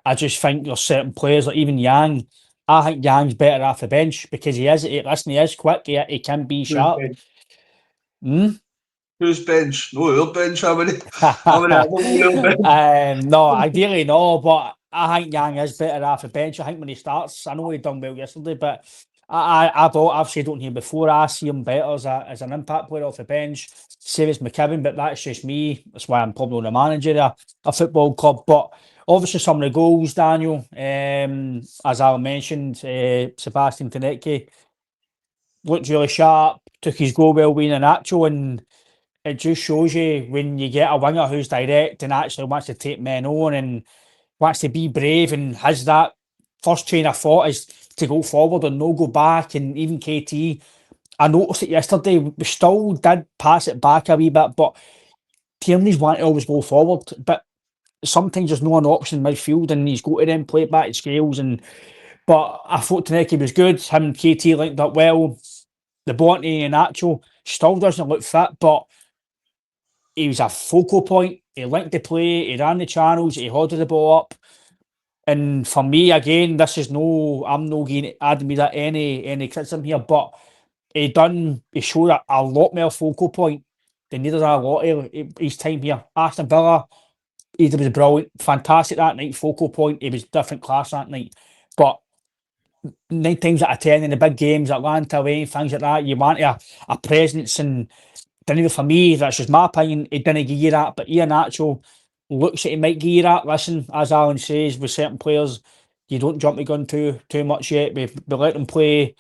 I just think there's certain players, like even Yang, I think Yang's better off the bench because he is quick, he can be sharp. Who's bench? No, your bench. I don't know bench. No, ideally no, but I think Yang is better off the bench. I think when he starts, I know he done well yesterday, but I've said on here before, I see him better as an impact player off the bench. Same as McKibben, but that's just me. That's why I'm probably the manager of a football club. But obviously some of the goals, Daniel, as I mentioned, Sebastian Tenetke looked really sharp, took his goal well being an actual, and it just shows you when you get a winger who's direct and actually wants to take men on and wants to be brave and has that first train of thought is to go forward and no go back. And even KT, I noticed it yesterday, we still did pass it back a wee bit, but Tierney's want to always go forward. But sometimes there's no an option in midfield and he's got to then play it back to Scales. But I thought Taneki was good. Him and KT linked up well. The Bonte and Nacho still doesn't look fit, but he was a focal point. He linked the play. He ran the channels. He holded the ball up. And for me, again, this is I'm no adding me that any criticism here, but he showed a lot more focal point. They needed a lot of his time here. Aston Villa, he was brilliant, fantastic that night, focal point. He was different class that night. But 9 times out of 10 in the big games, Atlanta away, things like that, you want a presence. And for me, that's just my opinion, he didn't give you that. But Ian Nacho looks like he might give you that. Listen, as Alan says, with certain players, you don't jump the gun too much yet. We let them play,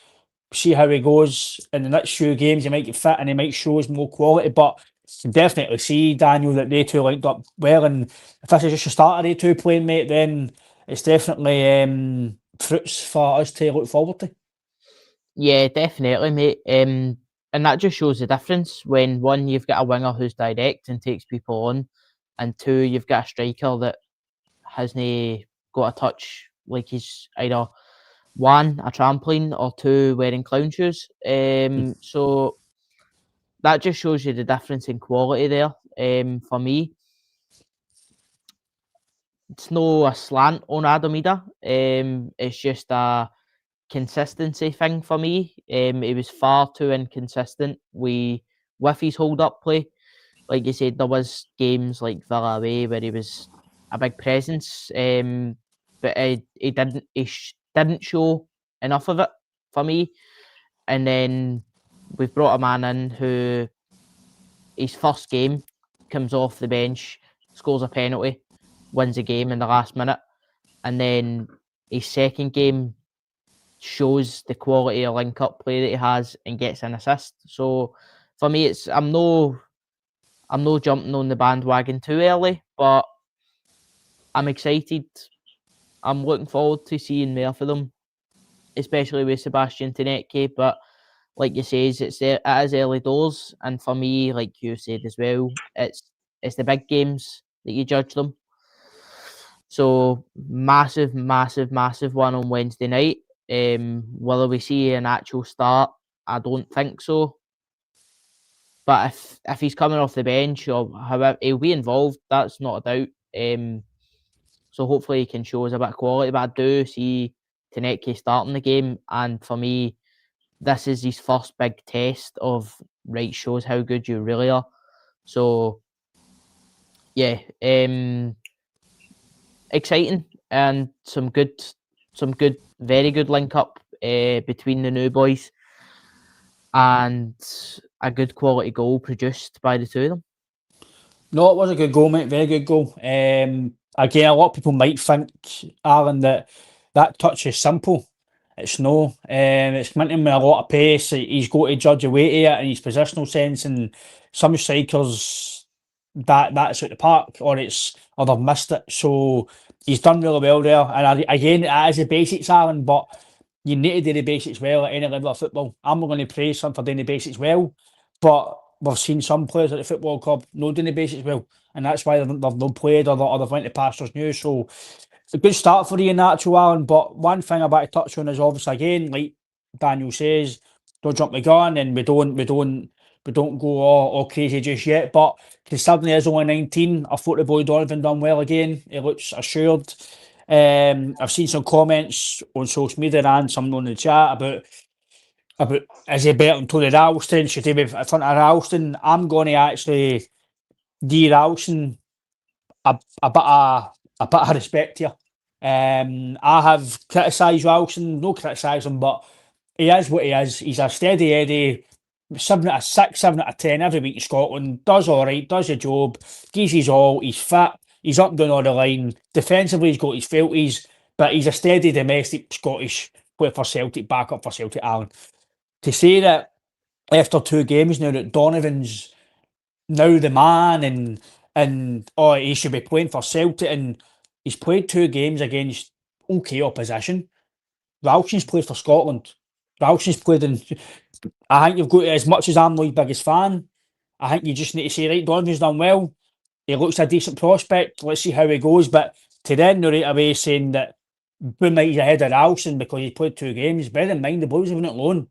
see how he goes. In the next few games, he might get fit and he might show us more quality. But you can definitely see, Daniel, that they two linked up well. And if this is just the start of they two playing, mate, then it's definitely fruits for us to look forward to. Yeah, definitely, mate. And that just shows the difference when, one, you've got a winger who's direct and takes people on, and 2, you've got a striker that hasn't got a touch, like he's either 1, a trampoline, or 2, wearing clown shoes. So that just shows you the difference in quality there. For me, it's no a slant on Adam either. It's just a consistency thing for me. He was far too inconsistent with his hold up play. Like you said, there was games like Villa away where he was a big presence, but he didn't show enough of it for me. And then we've brought a man in who his first game comes off the bench, scores a penalty, wins a game in the last minute, and then his second game shows the quality of link-up play that he has and gets an assist. So for me, I'm no jumping on the bandwagon too early, but I'm excited. I'm looking forward to seeing more for them, especially with Sebastian Tenetke. But like you say, it is early doors, and for me, like you said as well, it's the big games that you judge them. So massive one on Wednesday night. Whether we see an actual start, I don't think so. But if he's coming off the bench or however, he'll be involved. That's not a doubt. So hopefully he can show us a bit of quality. But I do see Tenetke starting the game, and for me, this is his first big test of shows how good you really are. So yeah, exciting and some good, very good link up between the new boys, and a good quality goal produced by the two of them. No, it was a good goal, mate. Very good goal. Again, a lot of people might think, Alan, that touch is simple. It's no. It's meant him with a lot of pace. He's got to judge away to it and his positional sense. And some strikers, that's at the park, or they've missed it. So he's done really well there. And again, it is the basics, Alan. But you need to do the basics well at any level of football. I'm not going to praise some for doing the basics well, but we've seen some players at the football club not doing the basics well, and that's why they've not played or they've went to pastures new. So it's a good start for Ian Nacho, Alan. But one thing about to touch on is obviously again, like Daniel says, don't jump the gun, and we don't go all crazy just yet. But considering he is only 19, I thought the boy Donovan done well again. He looks assured. I've seen some comments on social media and some on the chat about is he better than Tony Ralston? Should he be in front of Ralston? I'm going to actually give Ralston a bit of respect here. I have criticised Ralston, no criticise him, but he is what he is. He's a steady Eddie, 7 out of 6, 7 out of 10 every week in Scotland. Does all right, does the job, gives his all. He's fit, he's up and down all the line. Defensively, he's got his faulties, but he's a steady domestic Scottish player for Celtic, back up for Celtic, Alan. To say that after 2 games now that Donovan's now the man and oh, he should be playing for Celtic, and he's played 2 games against okay opposition. Ralston's played for Scotland. Ralston's played in. I think you've got to, as much as I'm not his biggest fan, I think you just need to say, right, Donovan's done well. He looks a decent prospect. Let's see how he goes. But to then narrate away saying that boom, he's ahead of Ralston because he played 2 games, bear in mind the boys have been at loan.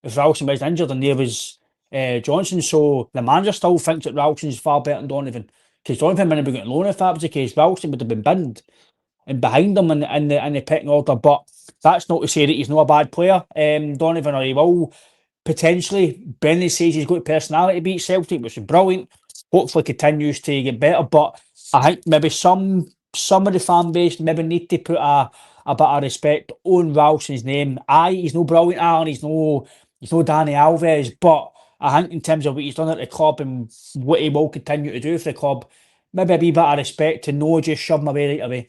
If Ralston was injured and there was Johnson, so the manager still thinks that Ralston's far better than Donovan. Because Donovan wouldn't have been getting loan if that was the case. Ralston would have been binned and behind him in the pecking order. But that's not to say that he's not a bad player. Donovan, or he will potentially. Brendan says he's got personality to beat Celtic, which is brilliant. Hopefully continues to get better. But I think maybe some of the fan base maybe need to put a bit of respect on Ralston's name. Aye, he's no brilliant, Alan. He's no Danny Alves, but I think in terms of what he's done at the club and what he will continue to do for the club, maybe a wee bit of respect to no just shove him away right away.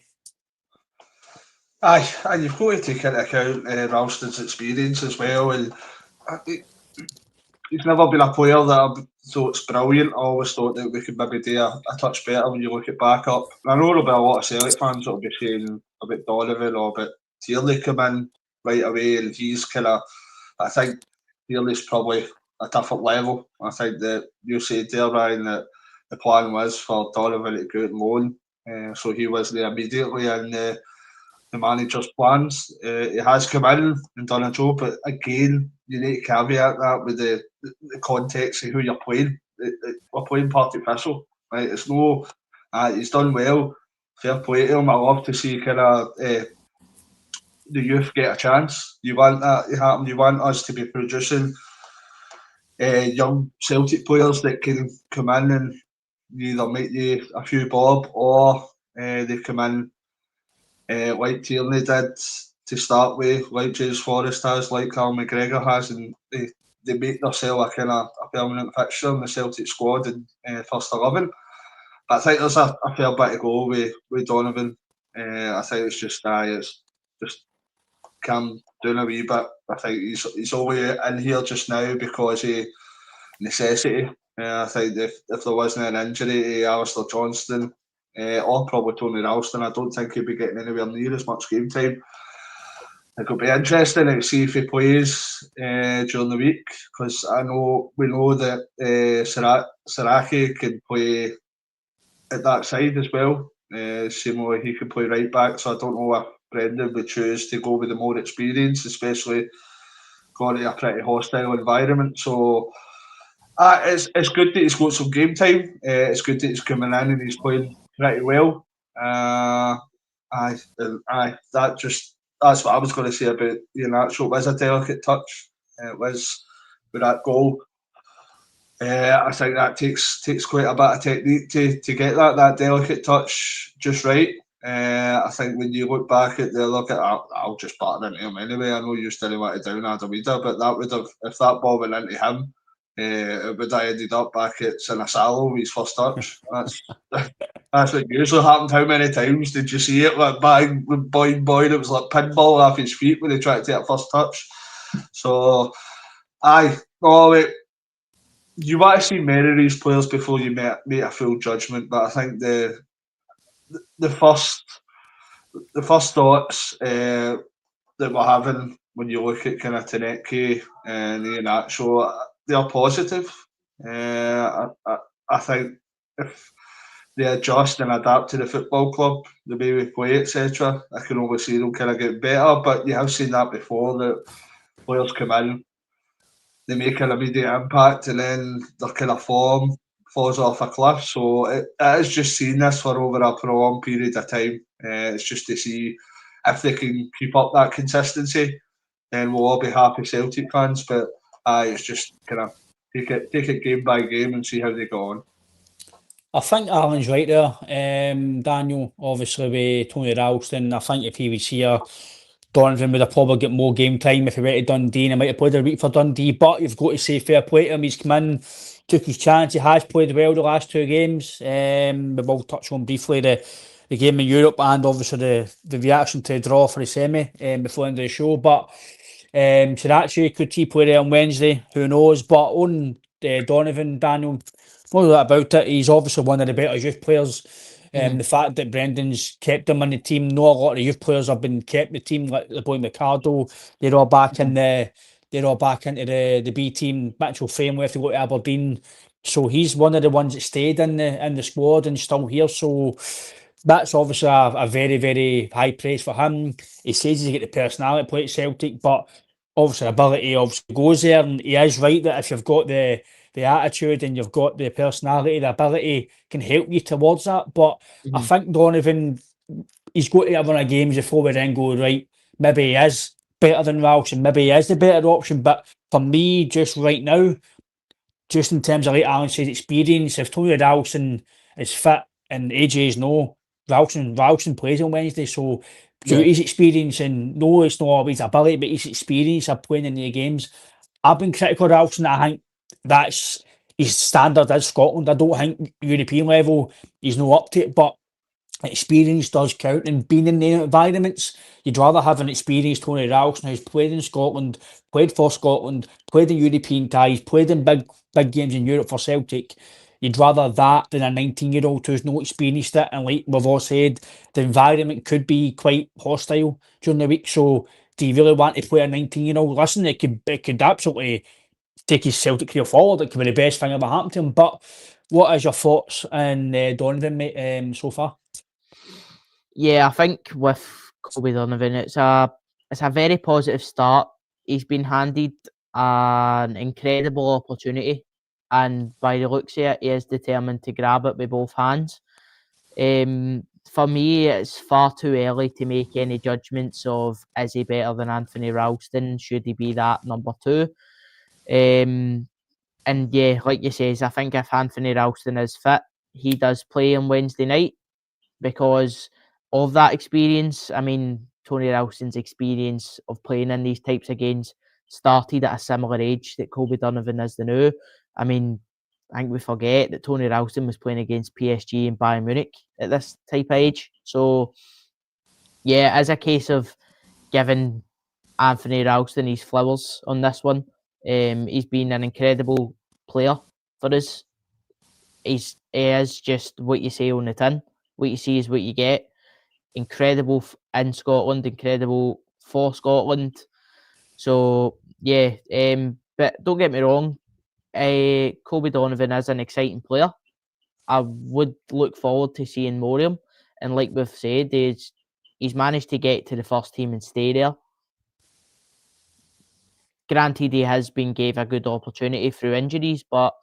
Aye, and you've got to take into account Ralston's experience as well, and he's never been a player that I've thought it's brilliant. I always thought that we could maybe do a touch better when you look at backup. And I know there'll be a lot of Celtic fans that'll be saying about Donovan or about Tierney come in right away, and he's kind of, I think Tierney's probably a different level. I think that you said there, Ryan, that the plan was for Donovan to go out on loan, so he wasn't immediately in the manager's plans. He has come in and done a job, but again, you need to caveat that with the context of who you're playing. We're playing Partick Thistle, right? It's no, he's done well. Fair play to him. I love to see kind of the youth get a chance. You want that to happen. You want us to be producing young Celtic players that can come in and either make you a few bob or they come in like Tierney did to start with, like James Forrest has, like Carl McGregor has, and they make themselves a kind of a permanent fixture in the Celtic squad and first 11. But I think there's a fair bit to go with Donovan. I think it's just come down a wee bit. I think he's only in here just now because of necessity. I think if there wasn't an injury to Alistair Johnston, or probably Tony Ralston, I don't think he'd be getting anywhere near as much game time. It could be interesting to see if he plays during the week, because we know that Saraki can play at that side as well. Same way he can play right back, so I don't know if Brendan would choose to go with the more experience, especially going to a pretty hostile environment. So it's good that he's got some game time. It's good that he's coming in and he's playing pretty well. That's what I was going to say about Iheanacho. It was a delicate touch. It was with that goal. I think that takes quite a bit of technique to get that delicate touch just right. I think when you look back at the look at I'll just batter into him anyway. I know you still want to down Adamida, but that would have, if that ball went into him, it would have ended up back at Sinisalo with his first touch. That's what usually happened. How many times did you see it? Like bang, boing, it was like pinball off his feet when he tried to take a first touch. So, you want to see many of these players before you make a full judgment. But I think the first thoughts that we're having when you look at kind of Tanecki and Iheanacho, they are positive. I think if they adjust and adapt to the football club, the way we play, etc., I can only see them kind of get better. But you have seen that before, that players come in, they make an immediate impact, and then their kind of form falls off a cliff. So it is just seeing this for over a prolonged period of time. It's just to see if they can keep up that consistency, then we'll all be happy Celtic fans. But it's just kind of take it game by game and see how they go on. I think Alan's right there, Daniel. Obviously, with Tony Ralston, I think if he was here, Donovan would have probably got more game time if he went to Dundee, and he might have played a week for Dundee. But you've got to say fair play to him. He's come in, took his chance. He has played well the last two games. We will touch on briefly the game in Europe and obviously the reaction to the draw for the semi before the end of the show. But Sriracha, could he play there on Wednesday? Who knows? But on Donovan, Daniel, no doubt about it, he's obviously one of the better youth players. The fact that Brendan's kept him in the team, a lot of the youth players have been kept in the team, like the boy Ricardo, they're all back in they're all back into the B team. Mitchell Frame left to go to Aberdeen, so he's one of the ones that stayed in the squad and still here. So that's obviously a very, very high praise for him. He says he's got the personality to play at Celtic, but obviously ability obviously goes there, and he is right that if you've got the attitude and you've got the personality, the ability can help you towards that. But I think Donovan, he's got to have one of games before we then go, right, maybe he is better than Ralston, maybe he is the better option. But for me, just right now, just in terms of, like Alan says, experience, if Tony Ralston is fit and AJ's no, Ralston plays on Wednesday, so due to his experience, and no, it's not always ability, but his experience of playing in the games. I've been critical of Ralston. I think that's his standard as Scotland. I don't think European level he's no up to it, but experience does count, and being in the environments, you'd rather have an experienced Tony Ralston who's played in Scotland, played for Scotland, played in European ties, played in big games in Europe for Celtic. You'd rather that than a 19-year-old who's not experienced it. And like we've all said, the environment could be quite hostile during the week. So do you really want to play a 19-year-old? Listen, it could absolutely take his Celtic career forward. It could be the best thing ever happened to him. But what is your thoughts on Donovan, mate, so far? Yeah, I think with Kobe Donovan, it's a very positive start. He's been handed an incredible opportunity, and by the looks of it, he is determined to grab it with both hands. For me, it's far too early to make any judgments of is he better than Anthony Ralston? Should he be that number two? And yeah, like you says, I think if Anthony Ralston is fit, he does play on Wednesday night because of that experience. I mean, Tony Ralston's experience of playing in these types of games started at a similar age that Kobe Donovan is now. I mean, I think we forget that Tony Ralston was playing against PSG and Bayern Munich at this type of age. So, yeah, as a case of giving Anthony Ralston his flowers on this one. He's been an incredible player for us. He is just what you say on the tin. What you see is what you get. Incredible in Scotland, incredible for Scotland. So, yeah, but don't get me wrong, Kobe Donovan is an exciting player. I would look forward to seeing more of him. And like we've said, he's managed to get to the first team and stay there. Granted, he has been gave a good opportunity through injuries, but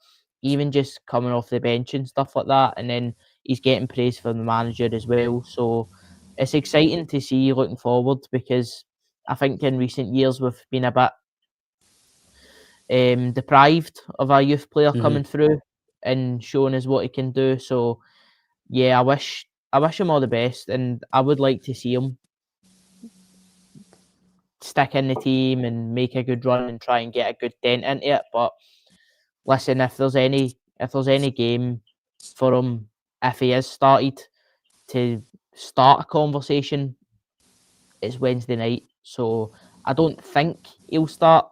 even just coming off the bench and stuff like that, and then he's getting praise from the manager as well. So it's exciting to see looking forward, because I think in recent years we've been a bit deprived of a youth player coming through and showing us what he can do. So yeah, I wish him all the best, and I would like to see him stick in the team and make a good run and try and get a good dent into it. But listen, if there's any game for him, if he is started to start a conversation, it's Wednesday night. So I don't think he'll start,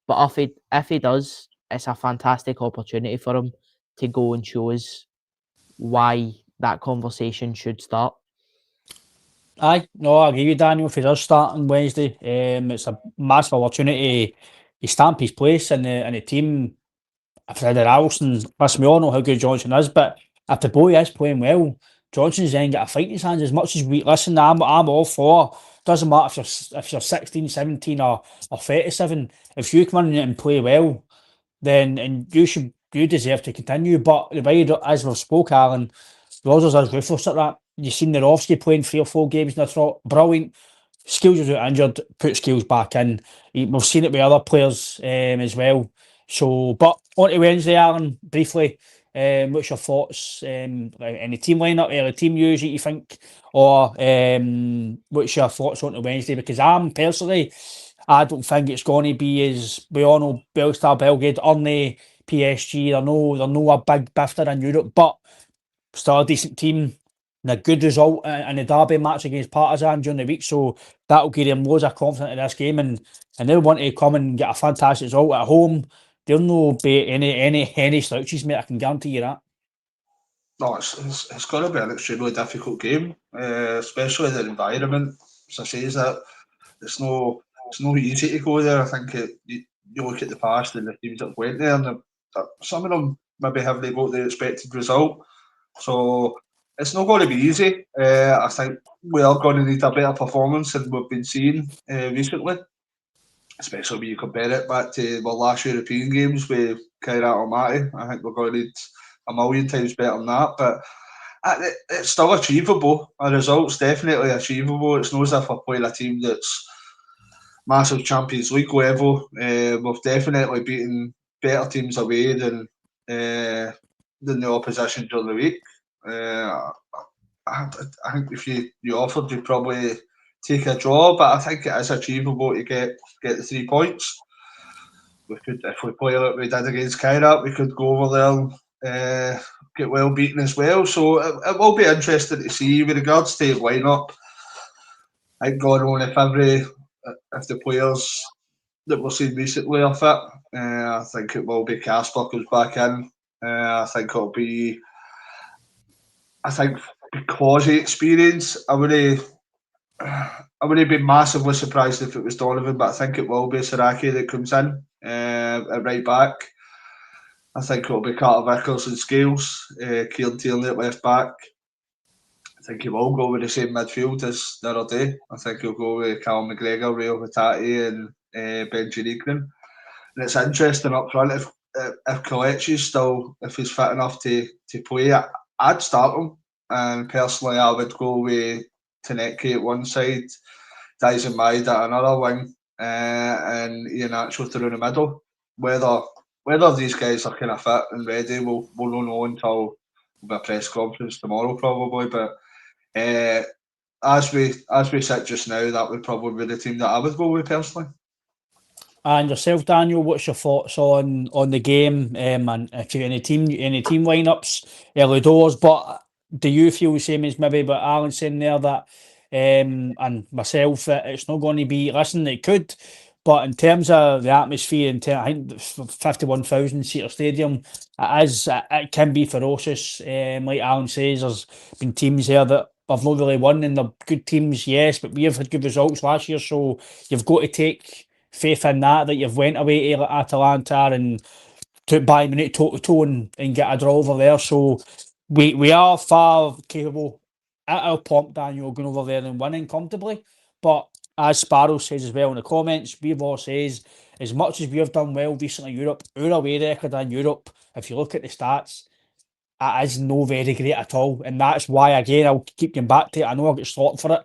but if he does, it's a fantastic opportunity for him to go and show us why that conversation should start. Aye, no, I agree with Daniel. If he does start on Wednesday, it's a massive opportunity to stamp his place in the team. If Fred Alston, listen, we all know how good Johnson is, but if the boy is playing well, Johnson's then got a fight in his hands. As much as we listen, I'm all for. Doesn't matter if you're 16, 17 or 37. If you come in and play well, then and you deserve to continue. But the way as we've spoke, Alan, Rodgers is ruthless at that. You've seen Nerofsky playing 3 or 4 games in a trot. Brilliant. Skills was out injured, put Skills back in. We've seen it with other players as well. So, but on to Wednesday, Alan, briefly, what's your thoughts? Any team lineup, early team news that you think, or what's your thoughts on to Wednesday? Because I don't think it's going to be as we all know. Belstar, Belgrade, only PSG. They're no a big bifter in Europe, but still a decent team. And a good result in the derby match against Partizan during the week, so that'll give them loads of confidence in this game, and they'll want to come and get a fantastic result at home. There'll no be any slouches, mate. I can guarantee you that. No, it's going to be an extremely difficult game, especially the environment. As I say, is that it's no easy to go there. I think you look at the past and the teams that went there, and some of them maybe haven't got the expected result. So it's not going to be easy. I think we are going to need a better performance than we've been seeing recently, especially when you compare it back to the last European games with Kairat Almaty. I think we're going to need a million times better than that. But it's still achievable. A result's definitely achievable. It's not as if we're playing a team that's massive Champions League level. We've definitely beaten better teams away than the opposition during the week. I think if you offered, you'd probably take a draw, but I think it is achievable to get the 3 points. We could, if we play like we did against Kairat, we could go over there and get well beaten as well. So it will be interesting to see with regards to the lineup. I think going on if the players that we've seen recently are fit, I think it will be Casper comes back in. I think it'll be. I think because of experience, I wouldn't be massively surprised if it was Donovan, but I think it will be Saraki that comes in at right back. I think it'll be Carter Vickers and Scales, Kieran Tierney at left back. I think he will go with the same midfield as the other day. I think he'll go with Callum McGregor, Rio Hattati and Benji Reekman. And it's interesting up front if Kelechi's still, if he's fit enough to play, I'd start him. And personally, I would go with Taneke at one side, Dyson Maid at another wing, and Ian Atchell through the middle. Whether these guys are kind of fit and ready, we'll not know until the press conference tomorrow probably. But as we sit just now, that would probably be the team that I would go with personally. And yourself, Daniel, what's your thoughts on the game? And if you any team lineups early doors, but do you feel the same as maybe what Alan's saying there that and myself that it's not going to be? Listen, it could, but in terms of the atmosphere, I think 51,000 seater stadium, it can be ferocious. Like Alan says, there's been teams here that have not really won, and they're good teams, yes, but we have had good results last year, so you've got to take faith in that you've went away to Atalanta and took Bayern Munich toe to toe and get a draw over there. So we are far capable at our pomp, Daniel, going over there and winning comfortably. But as Sparrow says as well in the comments, we've all says as much as we have done well recently in Europe, our away record in Europe, if you look at the stats, it is no very great at all. And that's why, again, I'll keep going back to it. I know I'll get slapped for it.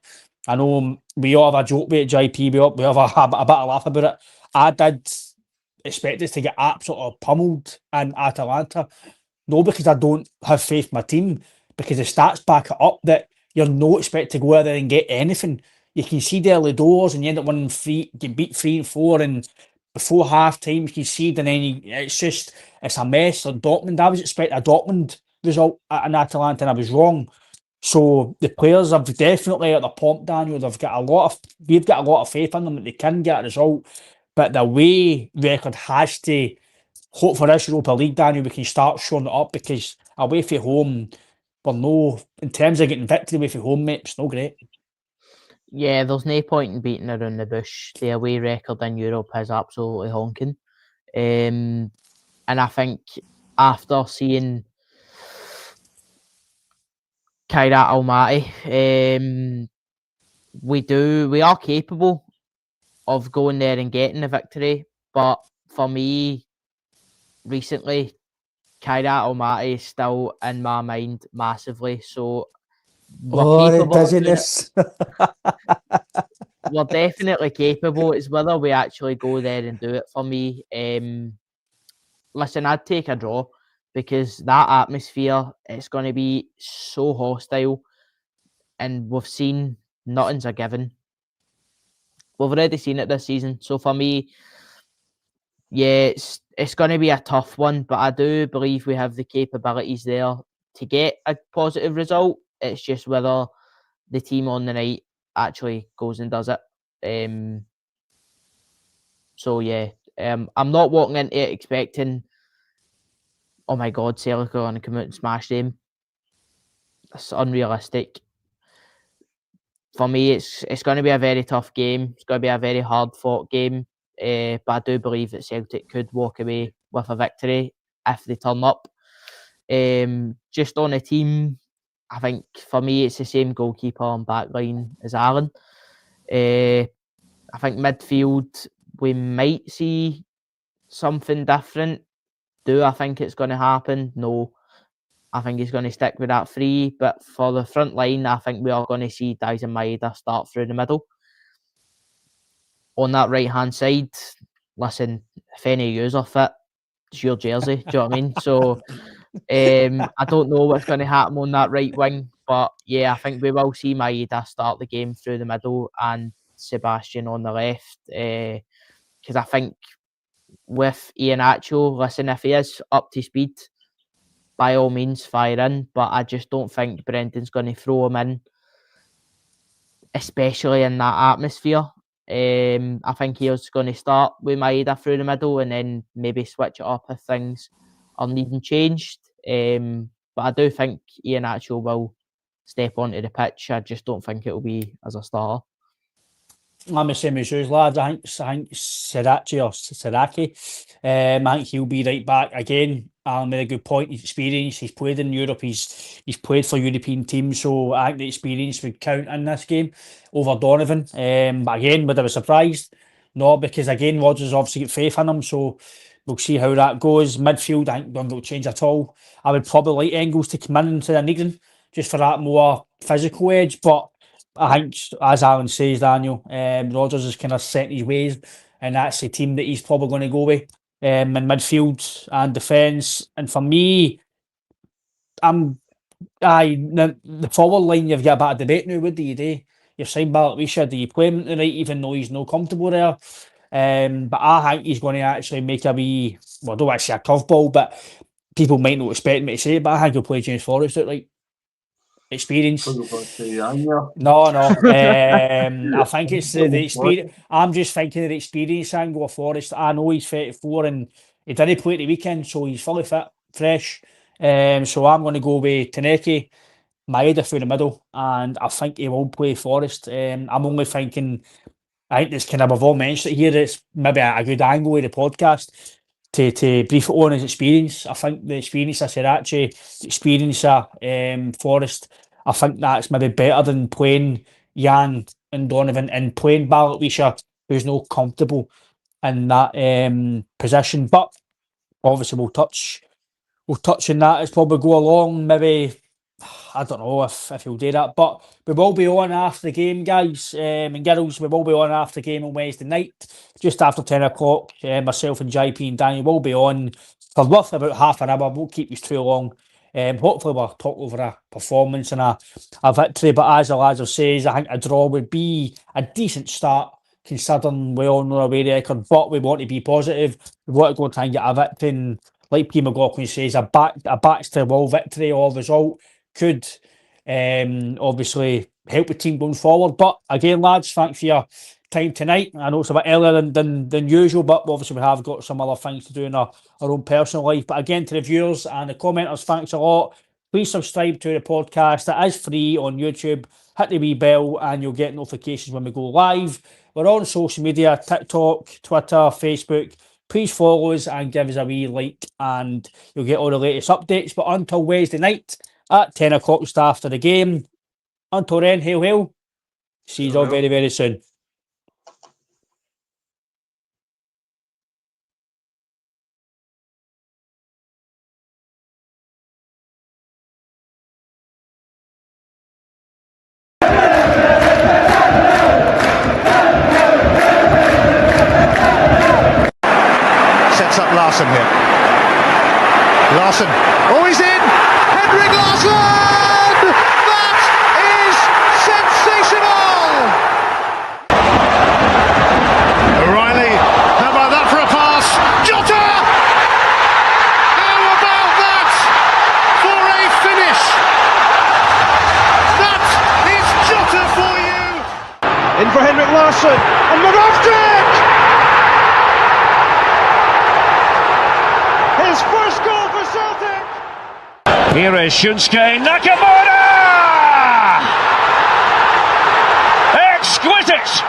I know we all have a joke with it, JP. We have a bit of laugh about it. I did expect us to get absolutely pummeled in Atalanta. No, because I don't have faith in my team, because the stats back it up that you're not expected to go out there and get anything. You can see the early doors and you end up winning 3, get beat 3 and 4, and before half time you concede, and then it's a mess. Like Dortmund, I was expecting a Dortmund result in Atalanta, and I was wrong. So the players have definitely at the pomp, Daniel. We've got a lot of faith in them that they can get a result, but the away record has to. Hope for this Europa League, Daniel, we can start showing it up, because away from home, in terms of getting victory away from home, mate, it's no great. Yeah, there's no point in beating around the bush. The away record in Europe is absolutely honking. And I think after seeing Kairat Almaty, we are capable of going there and getting the victory. But for me, recently, Kairat Almaty is still in my mind massively. So we're capable of doing it. We're definitely capable. It's whether we actually go there and do it. For me, listen, I'd take a draw, because that atmosphere, it's going to be so hostile, and we've seen nothing's a given. We've already seen it this season. So for me, yeah, it's going to be a tough one, but I do believe we have the capabilities there to get a positive result. It's just whether the team on the night actually goes and does it. So yeah, I'm not walking into it expecting, oh my God, Celtic are going to come out and smash them. It's unrealistic. For me, it's going to be a very tough game. It's going to be a very hard fought game. But I do believe that Celtic could walk away with a victory if they turn up. Just on a team, I think for me it's the same goalkeeper and backline as Aaron. I think midfield we might see something different. Do I think it's going to happen? No. I think he's going to stick with that three. But for the front line, I think we are going to see Dyson Maeda start through the middle. On that right-hand side, listen, if any of yous are fit, it's your jersey. Do you know what I mean? So I don't know what's going to happen on that right wing. But yeah, I think we will see Maeda start the game through the middle and Sebastian on the left. Because I think with Iheanacho, listen, if he is up to speed, by all means fire in, but I just don't think Brendan's going to throw him in, especially in that atmosphere. I think he's going to start with Maeda through the middle and then maybe switch it up if things are needing changed. But I do think Iheanacho will step onto the pitch. I just don't think it will be as a starter. I'm the same as you, lads. I think Siraki. I think he'll be right back again. Made a good point. He's experienced. He's played in Europe. He's played for European teams. So I think the experience would count in this game over Donovan. But again, would I be surprised? No, because again, Rodgers obviously got faith in him. So we'll see how that goes. Midfield, I think don't will change at all. I would probably like Engels to come in instead of Negrin, just for that more physical edge. But I think, as Alan says, Daniel, Rodgers is kind of set in his ways, and that's the team that he's probably going to go with in midfield and defence. And for me, the forward line, you've got a bit of debate now. What do you do? You've signed Balawisha. Do you play him tonight, even though he's not comfortable there? But I think he's going to actually make a wee, well, I don't actually a curveball, but people might not expect me to say it, but I think he'll play James Forrest outright. Experience. No. I think it's the experience. I'm just thinking of the experience angle of Forrest. I know he's 34 and he didn't play at the weekend, so he's fully fit, fresh. So I'm going to go with Taneki, Maeda through the middle, and I think he will play Forrest. I'm only thinking, I think this kind of, we've all mentioned it here, it's maybe a good angle of the podcast to brief it on his experience. I think the experience of Sriracha, the experience of Forrest, I think that's maybe better than playing Jan and Donovan and playing Balawisha, who's not comfortable in that position. But obviously we'll touch on that as probably go along. Maybe, I don't know if he'll do that, but we will be on after the game, guys and girls. We will be on after the game on Wednesday night, just after 10 o'clock. Myself and JP and Danny will be on for roughly about half an hour. Won't keep you too long. Hopefully we'll talk over a performance and a victory. But as the lads have says, I think a draw would be a decent start considering we all know our away record, but we want to be positive. We want to go and try and get a victory. And like P. McLaughlin says, a backs to the wall victory or result could obviously help the team going forward. But again, lads, thanks for your time tonight. I know it's a bit earlier than usual, but obviously we have got some other things to do in our own personal life. But again, to the viewers and the commenters, thanks a lot. Please subscribe to the podcast. It is free on YouTube. Hit the wee bell and you'll get notifications when we go live. We're on social media, TikTok, Twitter, Facebook. Please follow us and give us a wee like and you'll get all the latest updates. But until Wednesday night at 10 o'clock just after the game, until then, hail, hail. See you all very, very soon. Sets up Larson here. Larson. Oh, he's in! Henrik Larsson! That is sensational! O'Reilly. How about that for a pass? Jota! How about that for a finish? That is Jota for you! In for Henrik Larsson. And Montage! His first goal for Celtic! Here is Shunsuke Nakamura! Exquisite!